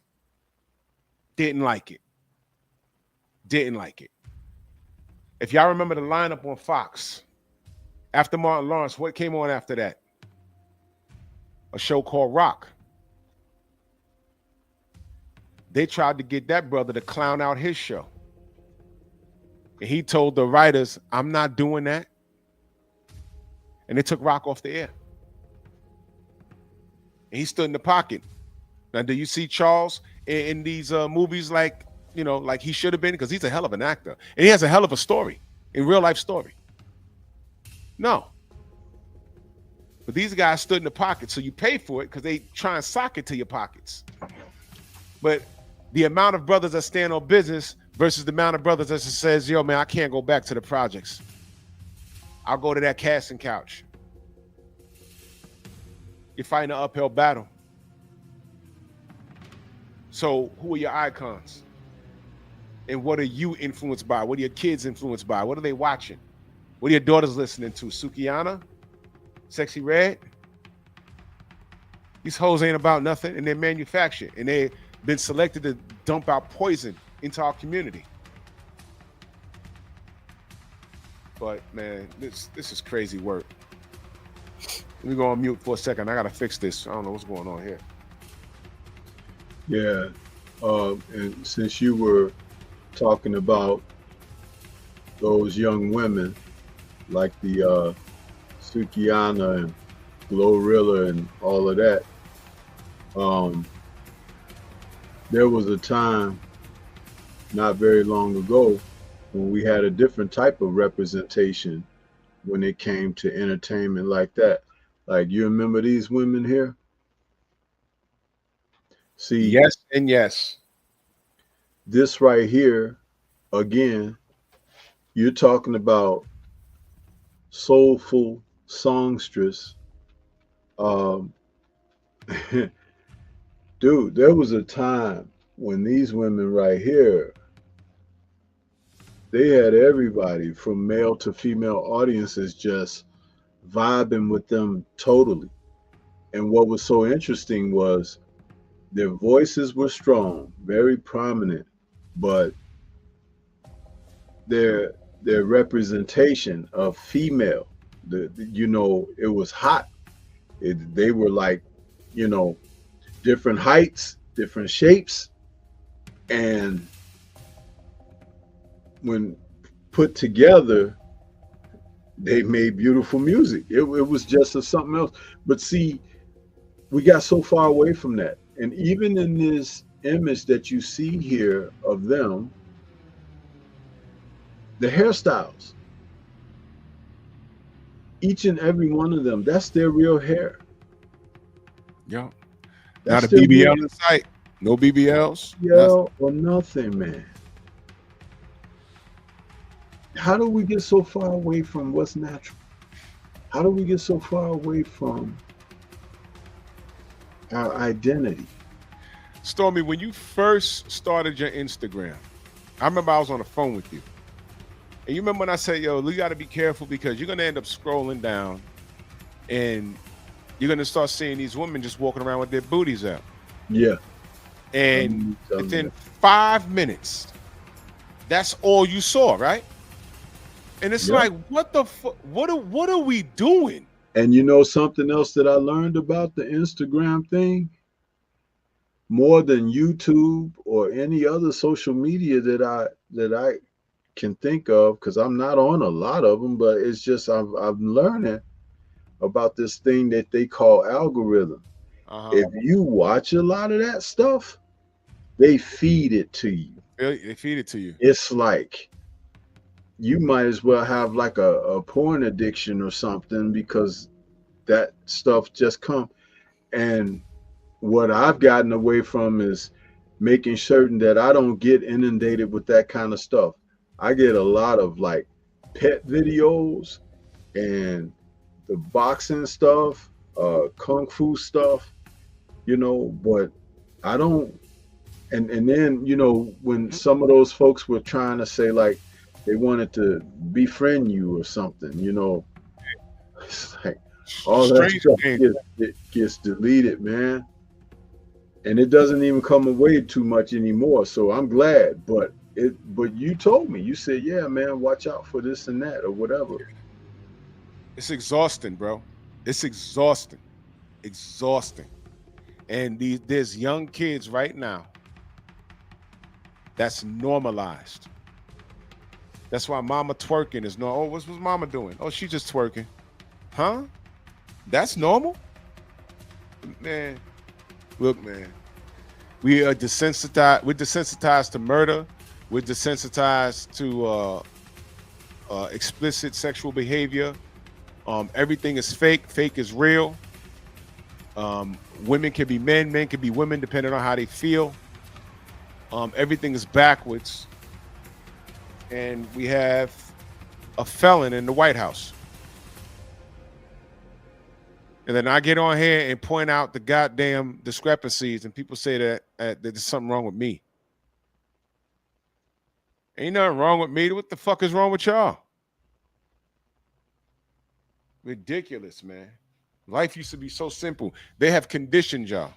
Didn't like it. Didn't like it. If y'all remember the lineup on Fox, after Martin Lawrence, what came on after that? A show called Rock. They tried to get that brother to clown out his show. And he told the writers, I'm not doing that. And they took Rock off the air. And he stood in the pocket. Now, do you see Charles in these movies like he should have been? Because he's a hell of an actor. And he has a hell of a story, a real life story. No. But these guys stood in the pocket. So you pay for it because they try and sock it to your pockets. But the amount of brothers that stand on business versus the amount of brothers that just says, yo, man, I can't go back to the projects. I'll go to that casting couch. You're fighting an uphill battle. So who are your icons? And what are you influenced by? What are your kids influenced by? What are they watching? What are your daughters listening to? Sukiana? Sexy Red? These hoes ain't about nothing, and they're manufactured. And they've been selected to dump out poison into our community. But man, this is crazy work. Let me go on mute for a second. I gotta fix this. I don't know what's going on here. Yeah. And since you were talking about those young women like the Sukiana and Glorilla and all of that, um, there was a time not very long ago when we had a different type of representation when it came to entertainment like that. Like, you remember these women here? See, Yes and yes. this right here, again, you're talking about soulful songstress. Um, dude, there was a time when these women right here, they had everybody from male to female audiences just vibing with them totally. And what was so interesting was their voices were strong, very prominent, but their their representation of female, it was hot. They were like, you know, different heights, different shapes, and when put together, they made beautiful music. It was just something else. But see, we got so far away from that. And even in this image that you see here of them, the hairstyles, each and every one of them, that's their real hair. Yeah. That's Not a their BBL real in sight. No BBLs. BBL or nothing, man. How do we get so far away from what's natural? How do we get so far away from our identity? Stormy, when you first started your Instagram, I remember I was on the phone with you. And you remember when I said, yo, you got to be careful because you're going to end up scrolling down and you're going to start seeing these women just walking around with their booties out. Yeah. And within 5 minutes, that's all you saw, right? And it's like, what the fuck? What are we doing? And you know something else that I learned about the Instagram thing? More than YouTube or any other social media that I can think of, because I'm not on a lot of them, but it's just I'm learning about this thing that they call algorithm. If you watch a lot of that stuff, they feed it to you. They feed it to you. It's like you might as well have like a porn addiction or something, because that stuff just come. And what I've gotten away from is making certain that I don't get inundated with that kind of stuff. I get a lot of like pet videos and the boxing stuff, kung fu stuff, but I don't. And then, when some of those folks were trying to say like they wanted to befriend you or something, it's like all that stuff gets deleted, man. And it doesn't even come away too much anymore. So I'm glad. But you told me, you said, yeah, man, watch out for this and that or whatever. It's exhausting, bro. It's exhausting. Exhausting. And there's young kids right now that's normalized. That's why mama twerking is normal. Oh, what's mama doing? Oh, she's just twerking. Huh? That's normal? Man, look, man. We are desensitized. We're desensitized to murder. We're desensitized to explicit sexual behavior. Everything is fake. Fake is real. Women can be men. Men can be women, depending on how they feel. Everything is backwards. And we have a felon in the White House. And then I get on here and point out the goddamn discrepancies, and people say that there's something wrong with me. Ain't nothing wrong with me. What the fuck is wrong with y'all? Ridiculous, man. Life used to be so simple. They have conditioned y'all.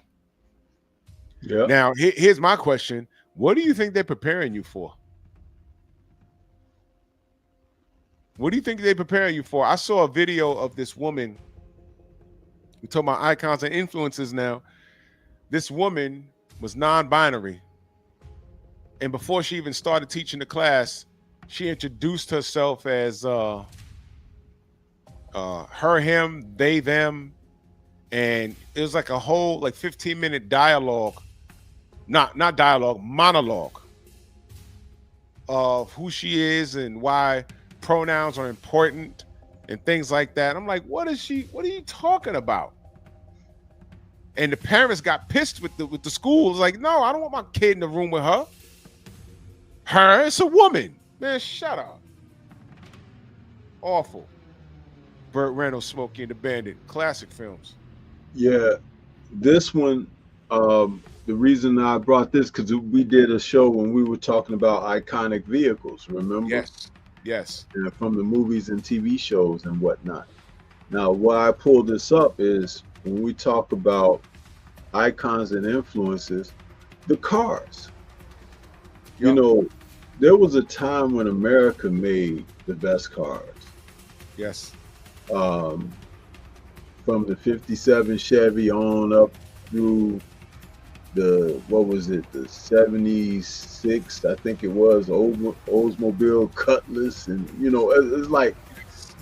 Yeah. Now, here's my question. What do you think they're preparing you for? What do you think they're preparing you for? I saw a video of this woman We talk about icons and influences now. This woman was non-binary. And before she even started teaching the class, she introduced herself as her, him, they, them. And it was like a whole 15-minute dialogue, not dialogue, monologue of who she is and why pronouns are important and things like that. I'm like, what are you talking about? And the parents got pissed with the school. It's like, no, I don't want my kid in the room with her. It's a woman. Man, shut up. Awful. Burt Reynolds, Smokey and the Bandit, classic films. Yeah, this one, the reason I brought this because we did a show when we were talking about iconic vehicles. Remember? Yes. And from the movies and TV shows and whatnot. Now, why I pulled this up is when we talk about icons and influences, the cars. Yep. You know, there was a time when America made the best cars. Yes. From the 57 Chevy on up through the, the 76, I think it was, Oldsmobile Cutlass. And, it's like,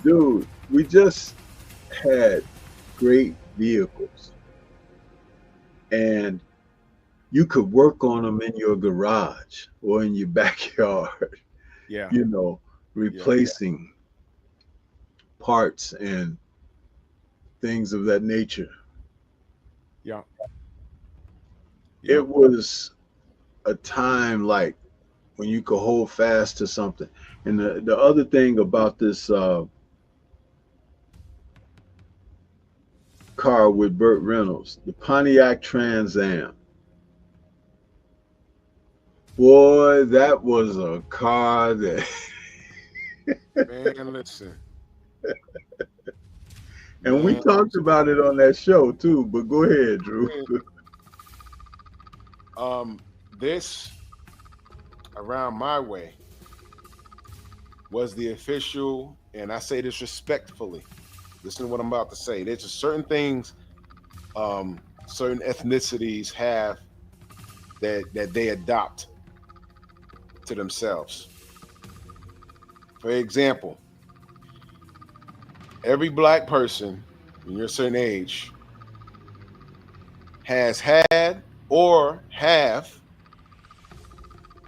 dude, we just had great vehicles. And you could work on them in your garage or in your backyard, Yeah. replacing parts and things of that nature. Yeah. It was a time like when you could hold fast to something. And the other thing about this car with Burt Reynolds, the Pontiac Trans Am. Boy, that was a car that man, listen. And we talked about it on that show too, but go ahead, Drew. This Around My Way was the official, and I say this respectfully. Listen to what I'm about to say. There's just certain things certain ethnicities have that they adopt to themselves. For example, every black person when you're a certain age has had or have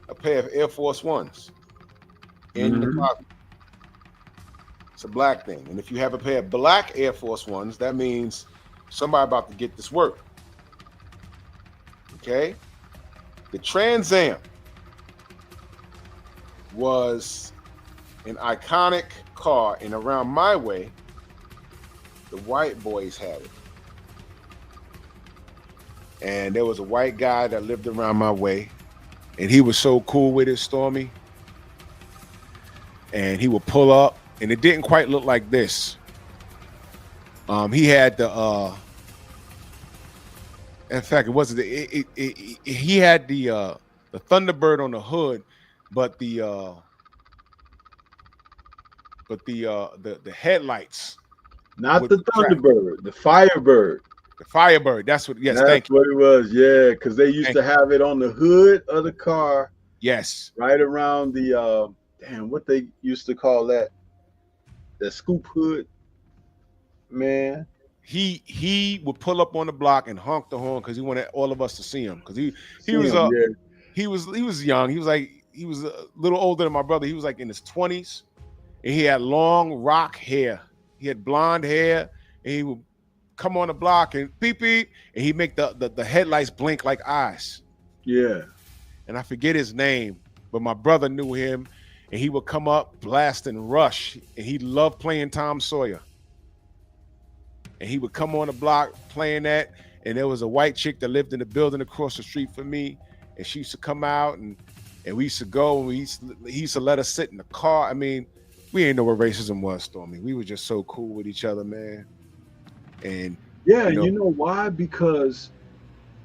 a pair of Air Force Ones in the closet. It's a black thing. And if you have a pair of black Air Force Ones, that means somebody about to get this work. Okay? The Trans Am was an iconic car, and around my way, the white boys had it. And there was a white guy that lived around my way, and he was so cool with it, Stormy. And he would pull up, and it didn't quite look like this. He had the in fact, it wasn't he had the Thunderbird on the hood, but the headlights. Not the Thunderbird, the Firebird. The Firebird. That's what. Yes, that's what it was. Yeah, because they used to have it on the hood of the car. Yes. Right around the what they used to call that? The scoop hood. Man. He would pull up on the block and honk the horn because he wanted all of us to see him. Because he was young. He was a little older than my brother. He was like in his 20s, and he had long rock hair. He had blonde hair, and he would come on the block and beep beep, and he'd make the headlights blink like eyes. Yeah. And I forget his name, but my brother knew him, and he would come up blasting Rush, and he loved playing Tom Sawyer. And he would come on the block playing that, and there was a white chick that lived in the building across the street from me, and she used to come out, and we used to go, and he used to let us sit in the car. I mean, we ain't know what racism was, Stormy. We were just so cool with each other, man. And yeah, you know why? Because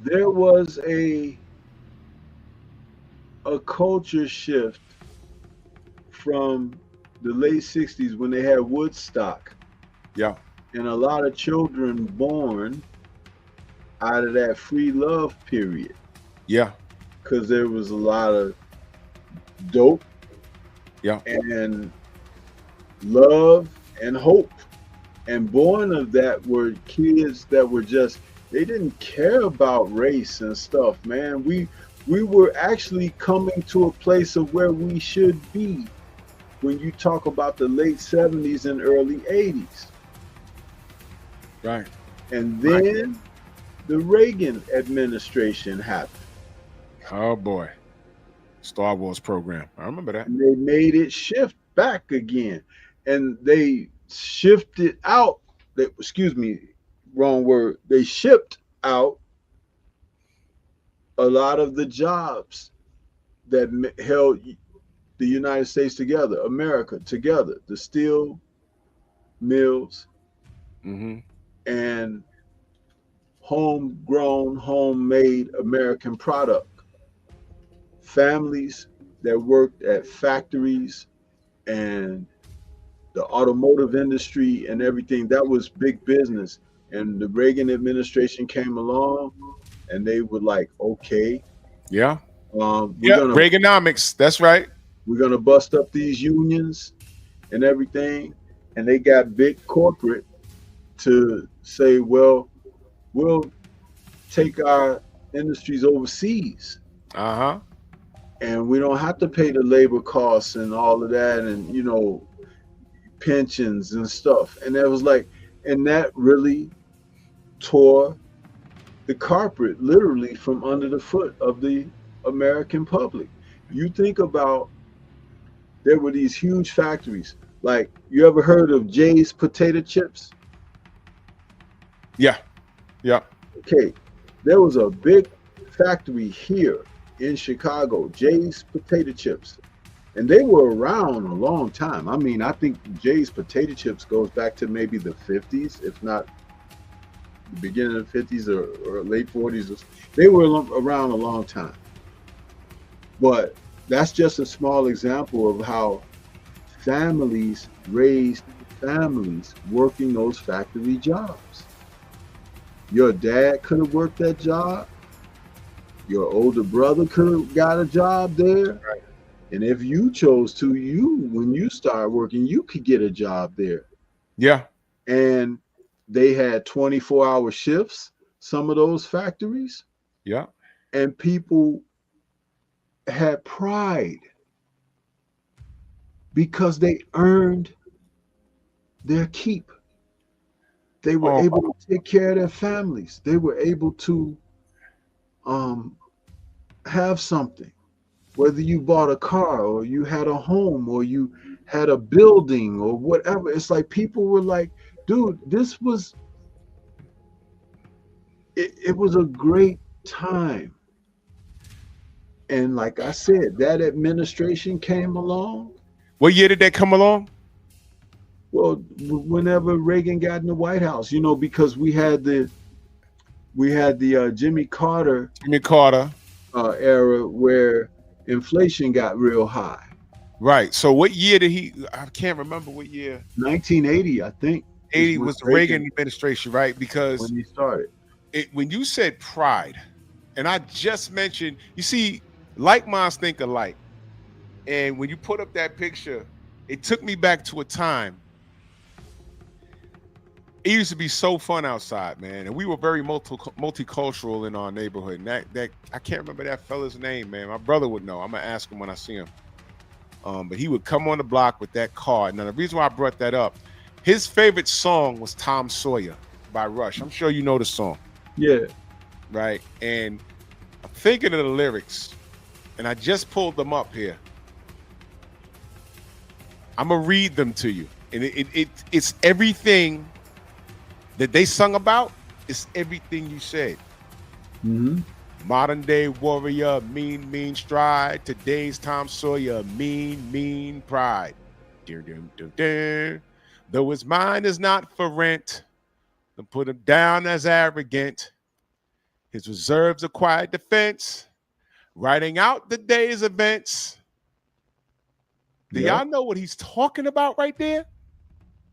there was a culture shift from the late 60s when they had Woodstock. Yeah. and a lot of children born out of that free love period, Yeah. because there was a lot of dope Yeah. and love and hope. And born of that were kids that were just, they didn't care about race and stuff, man. We were actually coming to a place of where we should be when you talk about the late 70s and early 80s. Right. And Right. then the Reagan administration happened. Oh boy. Star Wars program. I remember that. And they made it shift back again. And they shifted out, excuse me, wrong word. They shipped out a lot of the jobs that held the United States together, America together, the steel mills Mm-hmm. and homegrown, homemade American product. Families that worked at factories and the automotive industry and everything, that was big business. And the Reagan administration came along and they were like, okay, Yeah. we're Yeah. gonna Reaganomics. That's right. we're gonna bust up these unions and everything. And they got big corporate to say, well, we'll take our industries overseas Uh-huh. and we don't have to pay the labor costs and all of that, and pensions and stuff. And that was like, and that really tore the carpet literally from under the foot of the American public. You think about, there were these huge factories. Like, you ever heard of Jay's potato chips? Yeah. Yeah. Okay, there was a big factory here in Chicago, Jay's potato chips. And they were around a long time. I mean, I think Jay's potato chips goes back to maybe the 50s, if not the beginning of the 50s or late 40s. They were around a long time. But that's just a small example of how families raised families working those factory jobs. Your dad could have worked that job. Your older brother could have got a job there. Right. And if you chose to, when you start working, you could get a job there. Yeah. And they had 24-hour shifts, some of those factories. Yeah. And people had pride because they earned their keep. They were Oh, able to take care of their families. They were able to have something. Whether you bought a car or you had a home or you had a building or whatever, it's like people were like, dude, it was a great time. And like I said, that administration came along. what year did that come along? Well, whenever Reagan got in the White House, because we had the Jimmy Carter Jimmy Carter. era where inflation got real high. Right. So what year did he? I can't remember what year. 1980, I think. 80 was the Reagan administration, right? Because when he started. when you said pride, and I just mentioned, you see, like minds think alike. And when you put up that picture, it took me back to a time. It used to be so fun outside, man, and we were very multicultural in our neighborhood. And that I can't remember that fella's name, man. My brother would know. I'm gonna ask him when I see him. But he would come on the block with that car. Now the reason why I brought that up, his favorite song was Tom Sawyer by Rush. I'm sure you know the song. Yeah. Right. And I'm thinking of the lyrics, and I just pulled them up here. I'm gonna read them to you, and it's everything that they sung about. It's everything you said. Mm-hmm. Modern day warrior, mean stride. Today's Tom Sawyer, mean pride. Though his mind is not for rent, then put him down as arrogant. His reserves are quiet defense, writing out the day's events. Do y'all know what he's talking about right there?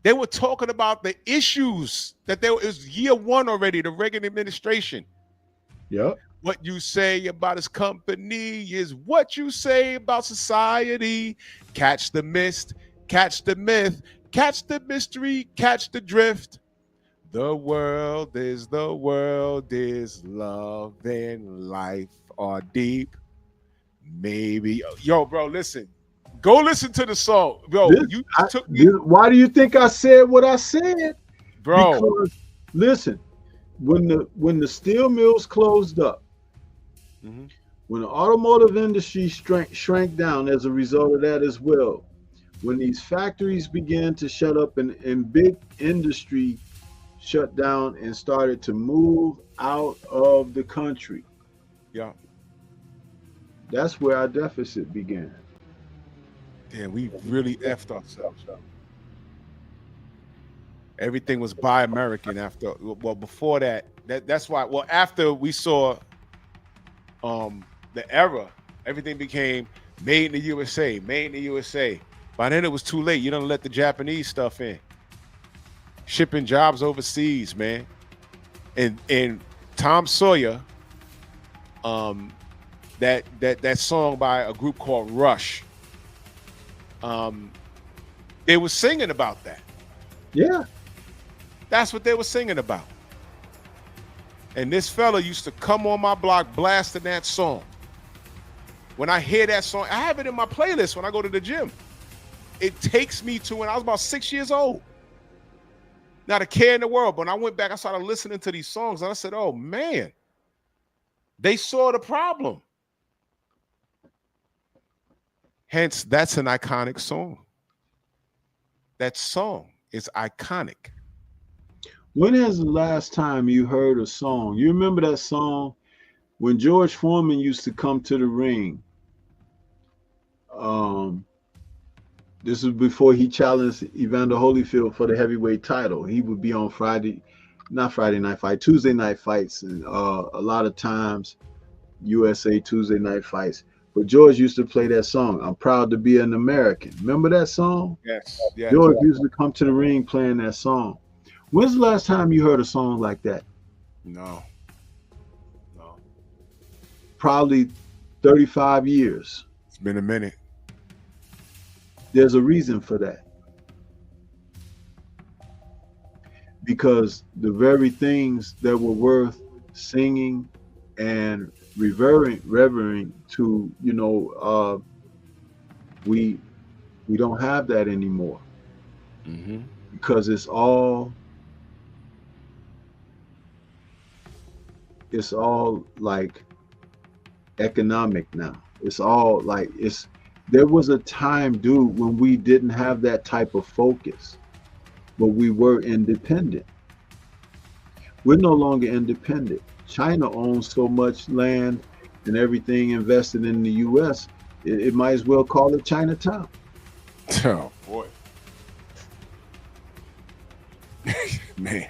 They were talking about the issues that there was year one already, the Reagan administration. Yep. What you say about his company is what you say about society. Catch the mist, catch the myth, catch the mystery, catch the drift. The world is love and life are deep. Maybe, yo, bro, listen. Go listen to the song, bro. You took me, Why do you think I said what I said? bro. Because listen, when the steel mills closed up, Mhm. when the automotive industry shrank down as a result of that as well, when these factories began to shut up and big industry shut down and started to move out of the country, Yeah. that's where our deficit began. Damn, we really effed ourselves. Everything was buy American after. Well, before that, that's why. Well, after we saw the era, everything became made in the USA, made in the USA. By then it was too late. You don't let the Japanese stuff in. Shipping jobs overseas, man. And Tom Sawyer, that song by a group called Rush. They were singing about that. Yeah. That's what they were singing about. And this fella used to come on my block blasting that song. When I hear that song, I have it in my playlist when I go to the gym. It takes me to when I was about 6 years old. Not a care in the world. But when I went back, I started listening to these songs and I said, oh man, they saw the problem. Hence, that's an iconic song. That song is iconic. When is the last time you heard a song? You remember that song when George Foreman used to come to the ring? This was before he challenged Evander Holyfield for the heavyweight title. He would be on Tuesday night fights, and a lot of times USA Tuesday night fights. But George used to play that song, I'm Proud to Be an American. Remember that song? Yes. Yes. George used to come to the ring playing that song. When's the last time you heard a song like that? No. Probably 35 years. It's been a minute. There's a reason for that. Because the very things that were worth singing and revering to, we don't have that anymore. Mm-hmm. Because it's all like economic now. It's all like there was a time, dude, when we didn't have that type of focus, but we were independent. We're no longer independent. China owns so much land and everything invested in the US, it might as well call it Chinatown. Oh boy. Man.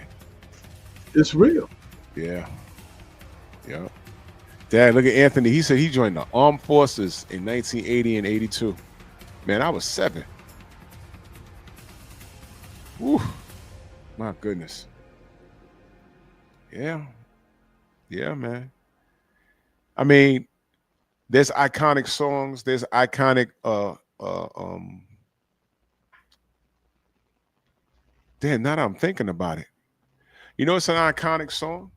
It's real. Yeah. Yeah. Dad, look at Anthony. He said he joined the armed forces in 1980 and 82. Man, I was 7. Whew. My goodness. Yeah. Yeah, man. I mean, there's iconic songs. There's iconic damn, now that I'm thinking about it. You know, it's an iconic song.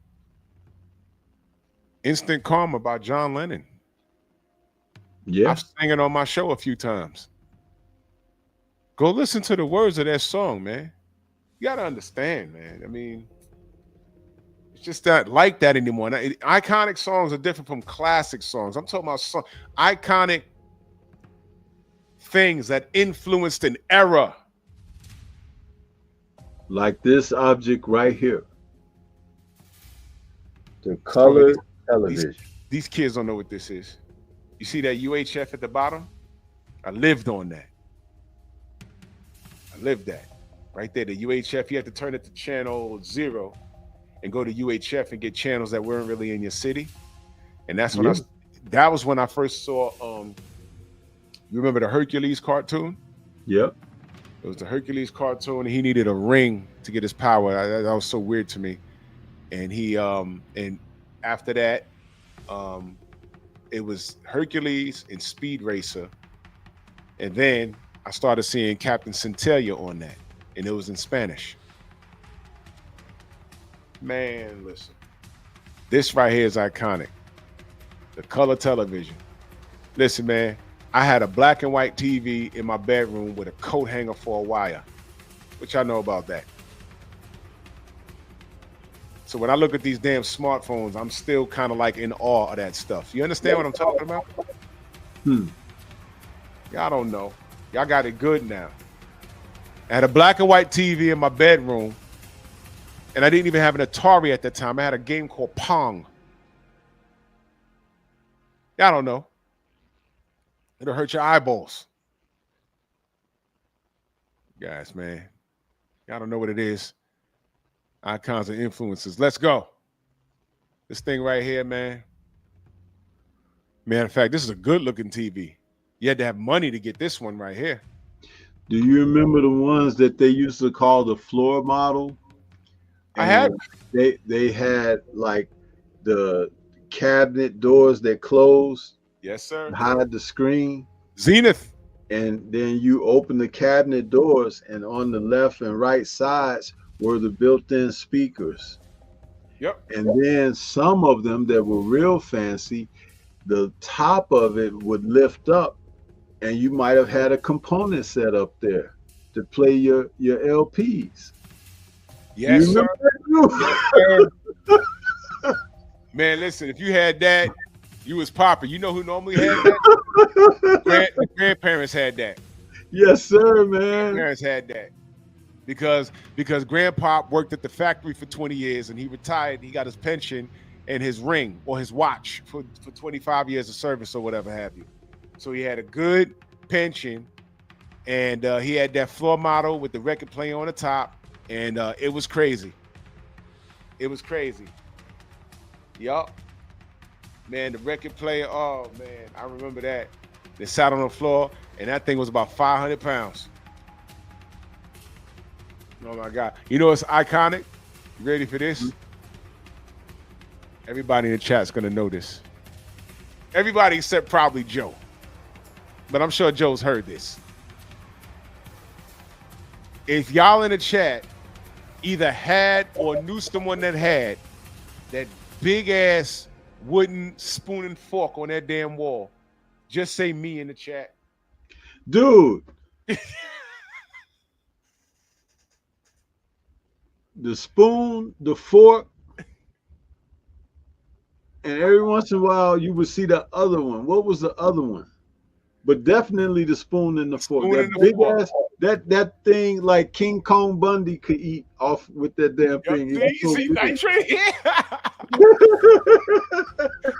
Instant Karma by John Lennon. Yeah. I've sang it on my show a few times. Go listen to the words of that song, man. You got to understand, man. I mean, it's just not like that anymore. Now, iconic songs are different from classic songs. I'm talking about iconic things that influenced an era. Like this object right here. The color television. These kids don't know what this is. You see that UHF at the bottom? I lived on that. I lived that. Right there, the UHF, you have to turn it to channel 0 and go to UHF and get channels that weren't really in your city. And that's when that was when I first saw, you remember the Hercules cartoon? Yep. It was the Hercules cartoon, and he needed a ring to get his power. That was so weird to me. And and after that, um, it was Hercules and Speed Racer, and then I started seeing Captain Centella on that, and it was in Spanish. Man, listen, this right here is iconic. The color television. Listen, man, I had a black and white TV in my bedroom with a coat hanger for a wire. What y'all know about that? So when I look at these damn smartphones, I'm still kind of like in awe of that stuff. You understand what I'm talking about? Y'all don't know. Y'all got it good now. I had a black and white TV in my bedroom, and I didn't even have an Atari at that time. I had a game called Pong. Y'all don't know. It'll hurt your eyeballs. Guys, man. Y'all don't know what it is. Icons and influences. Let's go. This thing right here, man. Matter of fact, this is a good looking TV. You had to have money to get this one right here. Do you remember the ones that they used to call the floor model? I had. They had like the cabinet doors that closed. Yes, sir. Hide the screen. Zenith. And then you open the cabinet doors, and on the left and right sides were the built-in speakers. Yep. And then some of them that were real fancy, the top of it would lift up, and you might have had a component set up there to play your LPs. Yes, sir. Yes, sir. Man, listen, if you had that, you was popping. You know who normally had that? The grandparents had that. Yes, sir, man. Grandparents had that. Because grandpa worked at the factory for 20 years and he retired. He got his pension and his ring or his watch for 25 years of service or whatever have you. So he had a good pension, and he had that floor model with the record player on the top, and it was crazy. It was crazy. Yup. Man, the record player, oh man, I remember that. They sat on the floor, and that thing was about 500 pounds. Oh my God. You know, it's iconic. You ready for this? Everybody in the chat's gonna know this. Everybody except probably Joe. But I'm sure Joe's heard this. If y'all in the chat either had or knew someone that had that big ass wooden spoon and fork on that damn wall, just say me in the chat. Dude. The spoon, the fork, and every once in a while you would see the other one. What was the other one? But definitely the spoon and the fork. That big ass, that thing like King Kong Bundy could eat off with that damn thing.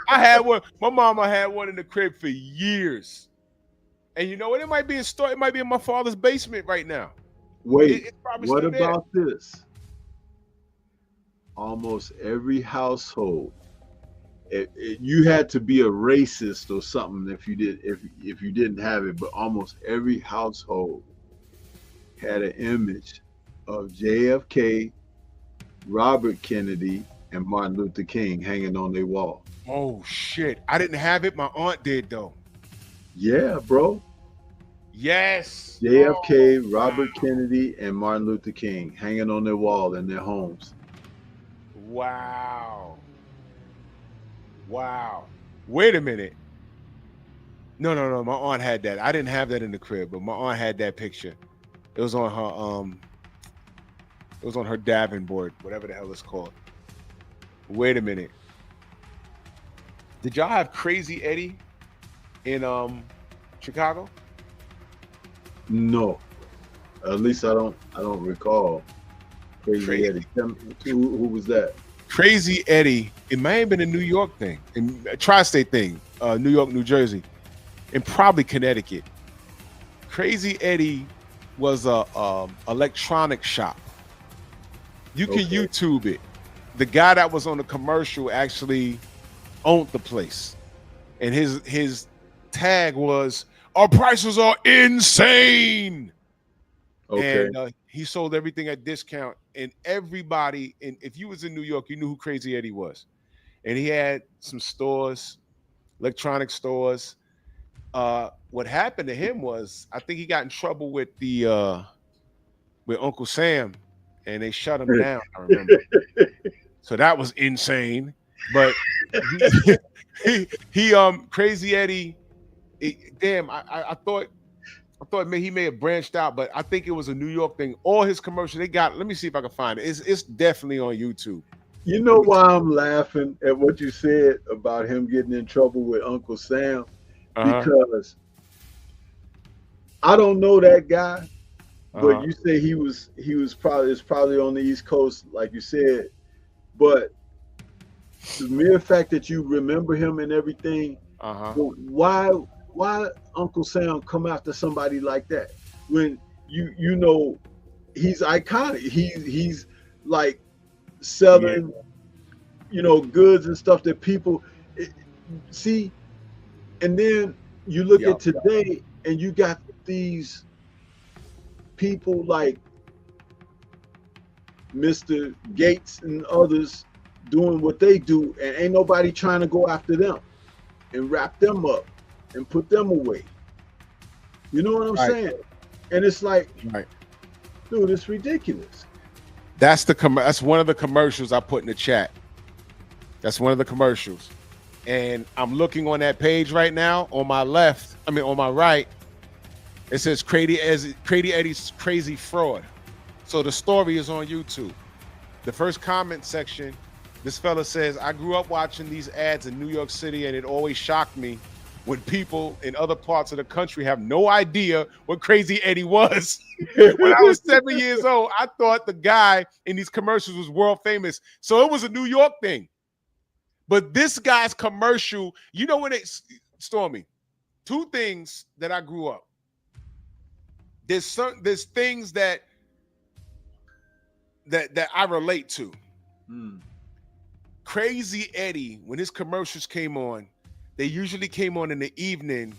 I had one. My mama had one in the crib for years. And you know what? It might be a store. It might be in my father's basement right now. Wait, what about this? Almost every household, you had to be a racist or something if you didn't have it, but almost every household had an image of JFK, Robert Kennedy, and Martin Luther King hanging on their wall. Oh shit. I didn't have it. My aunt did though. Yeah, bro. Yes. JFK, Robert Kennedy, and Martin Luther King hanging on their wall in their homes. Wow. Wow. Wait a minute. No. My aunt had that. I didn't have that in the crib, but my aunt had that picture. It was on her davin board, whatever the hell it's called. Wait a minute. Did y'all have Crazy Eddie in Chicago? No. At least I don't recall. Crazy Eddie. Who was that? Crazy Eddie, it may have been a New York thing, a tri-state thing, New York, New Jersey, and probably Connecticut. Crazy Eddie was a electronic shop. You can YouTube it. The guy that was on the commercial actually owned the place, and his tag was, "Our prices are insane." Okay. and he sold everything at discount. And everybody, and if you was in New York, you knew who Crazy Eddie was. And he had some stores, electronic stores. What happened to him was, I think he got in trouble with Uncle Sam, and they shut him down. I remember. So that was insane. But he Crazy Eddie. Damn, I thought he may have branched out, but I think it was a New York thing. All his commercials they got. Let me see if I can find it. It's definitely on YouTube. You know why I'm laughing at what you said about him getting in trouble with Uncle Sam? Because I don't know that guy, but you say he was probably on the East Coast, like you said. But the mere fact that you remember him and everything, why Uncle Sam come after somebody like that when you know he's iconic? He's like selling, goods and stuff that people see. And then you look at today, and you got these people like Mr. Gates and others doing what they do, and ain't nobody trying to go after them and wrap them up and put them away. You know what I'm saying? And it's like, dude, it's ridiculous. That's one of the commercials I put in the chat. That's one of the commercials. And I'm looking on that page right now. On my right, it says Crazy Eddie's Crazy Fraud. So the story is on YouTube. The first comment section, this fella says, I grew up watching these ads in New York City, and it always shocked me when people in other parts of the country have no idea what Crazy Eddie was. When I was 7 years old, I thought the guy in these commercials was world famous. So it was a New York thing. But this guy's commercial, you know when Stormy, two things that I grew up. There's things that I relate to. Crazy Eddie, when his commercials came on, they usually came on in the evening.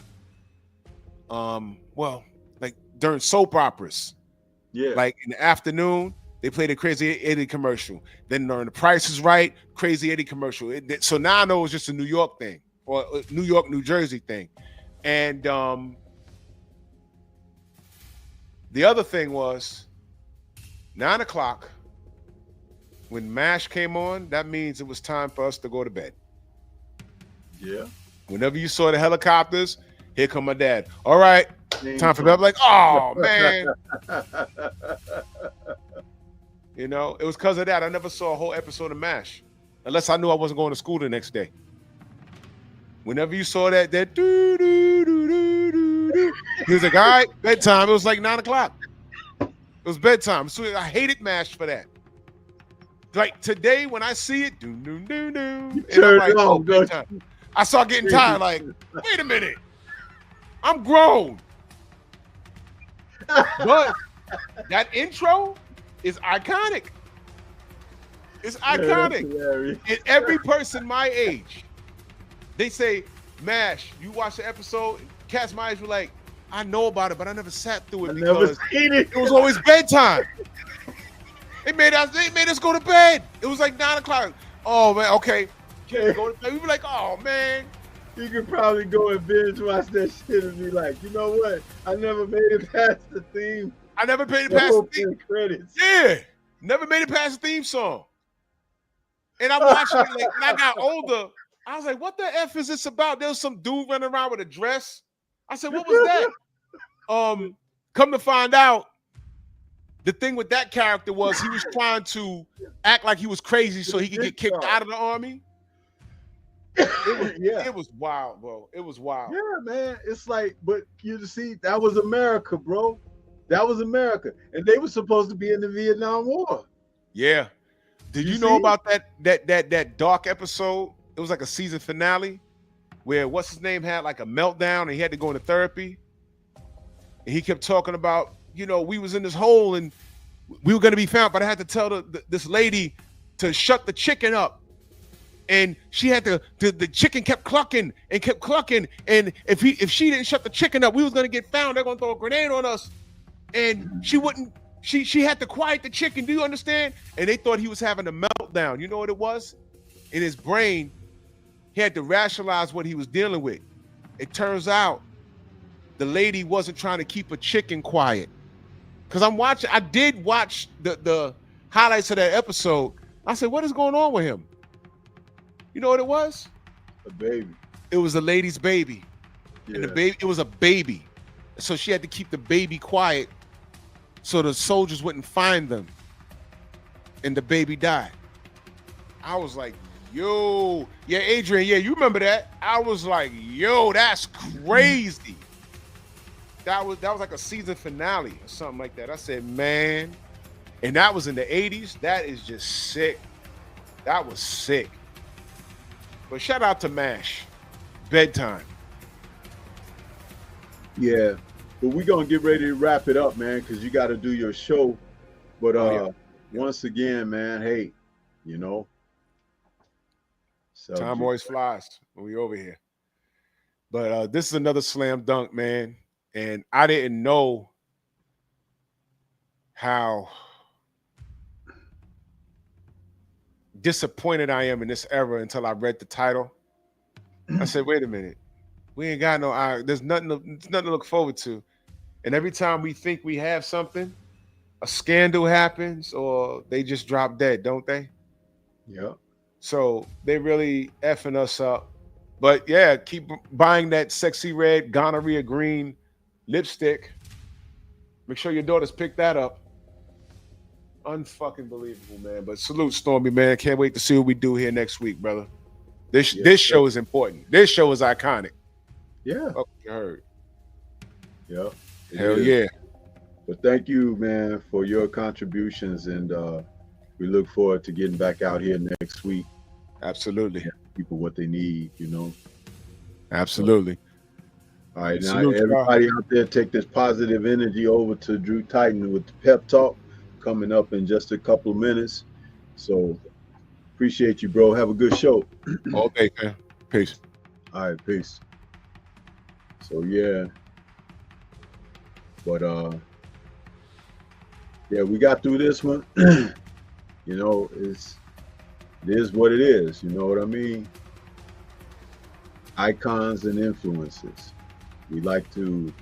Like during soap operas. Yeah. Like in the afternoon, they played a Crazy Eddie commercial. Then during The Price is Right, Crazy Eddie commercial. So now I know it's just a New York thing, or a New York, New Jersey thing. And the other thing was 9 o'clock. When MASH came on, that means it was time for us to go to bed. Yeah. Whenever you saw the helicopters, here come my dad. All right, time for bed. I'm like, oh, man. It was because of that. I never saw a whole episode of MASH unless I knew I wasn't going to school the next day. Whenever you saw that doo, doo, doo, doo, doo, doo, he was like, all right, bedtime. It was like 9 o'clock. It was bedtime. So I hated MASH for that. Like today, when I see it, do do do do, I start getting tired. Like, wait a minute, I'm grown. But that intro is iconic. It's iconic. And every person my age, they say, MASH, you watch the episode, cats my age were like, I know about it, but I never sat through it because it was always bedtime. They made us go to bed. It was like 9 o'clock. Oh man, okay. Can we go to bed? We were like, oh man. You could probably go and binge watch that shit and be like, you know what? I never made it past the theme. I never made it past the theme credits. Yeah, never made it past the theme song. And I watched it like when I got older. I was like, what the F is this about? There was some dude running around with a dress. I said, what was that? Come to find out, the thing with that character was he was trying to act like he was crazy so he could get kicked out of the army. It was wild, bro. It was wild. Yeah, man. It's like, but you see, that was America, bro. That was America. And they were supposed to be in the Vietnam War. Yeah. Did you know about that dark episode? It was like a season finale where what's his name had like a meltdown and he had to go into therapy. And he kept talking about, we was in this hole and we were going to be found, but I had to tell this lady to shut the chicken up. And she had the chicken kept clucking. And if she didn't shut the chicken up, we was going to get found. They're going to throw a grenade on us. and she wouldn't. She had to quiet the chicken. Do you understand? And they thought he was having a meltdown. You know what it was? In his brain, he had to rationalize what he was dealing with. It turns out the lady wasn't trying to keep a chicken quiet. Because I did watch the highlights of that episode. I said, what is going on with him? You know what it was? A baby. It was the lady's baby. Yeah. And the baby, it was a baby. So she had to keep the baby quiet so the soldiers wouldn't find them. And the baby died. I was like, yo, yeah, Adrian, yeah, you remember that? I was like, yo, that's crazy. That was like a season finale or something like that. I said, man, and that was in the 80s. That is just sick. That was sick. But shout out to MASH. Bedtime. Yeah. But we're going to get ready to wrap it up, man, because you got to do your show. But once again, man, hey, you know. Time always flies when we over here. But this is another slam dunk, man. And I didn't know how disappointed I am in this era until I read the title. I said, wait a minute. We ain't got no, there's nothing to look forward to. And every time we think we have something, a scandal happens or they just drop dead, don't they? Yeah. So they really effing us up. But yeah, keep buying that sexy red gonorrhea green lipstick. Make sure your daughters pick that up. Unfucking believable, man. But salute, Stormy, man. Can't wait to see what we do here next week, brother. This show is important. This show is iconic. Yeah. Oh, you heard. Yeah. Hell yeah. But thank you, man, for your contributions. And we look forward to getting back out here next week. Absolutely. People what they need, you know. Absolutely. All right, now everybody out there, take this positive energy over to Drew Titan with the pep talk coming up in just a couple of minutes. So appreciate you, bro. Have a good show. All day, man. Peace. All right, peace. So yeah. But yeah, we got through this one. You know, it is what it is. You know what I mean? Icons and influences. We like to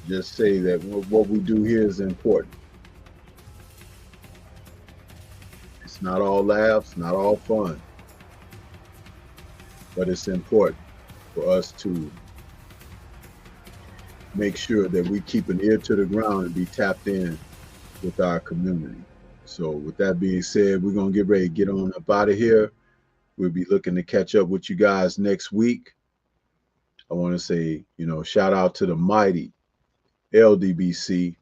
just say that what we do here is important. It's not all laughs, not all fun, but it's important for us to make sure that we keep an ear to the ground and be tapped in with our community. So with that being said, we're going to get ready to get on up out of here. We'll be looking to catch up with you guys next week. I want to say, you know, shout out to the mighty LDBC,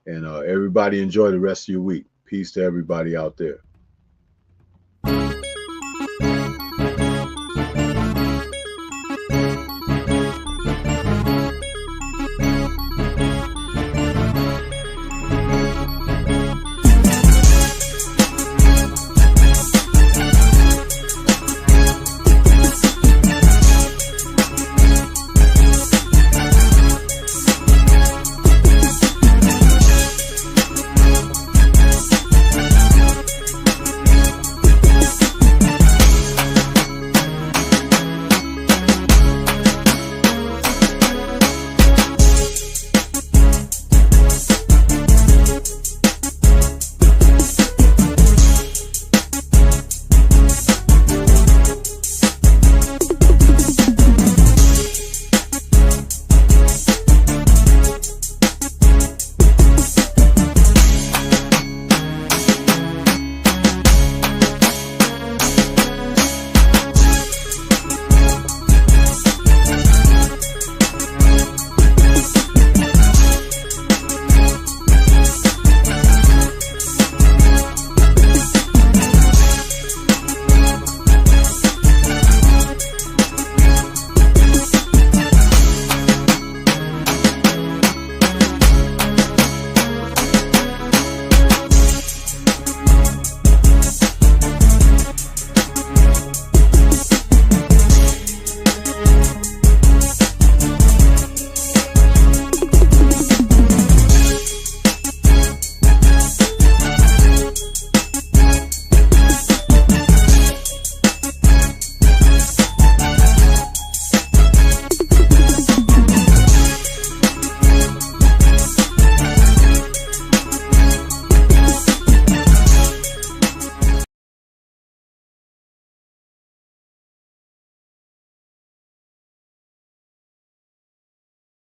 and everybody enjoy the rest of your week. Peace to everybody out there.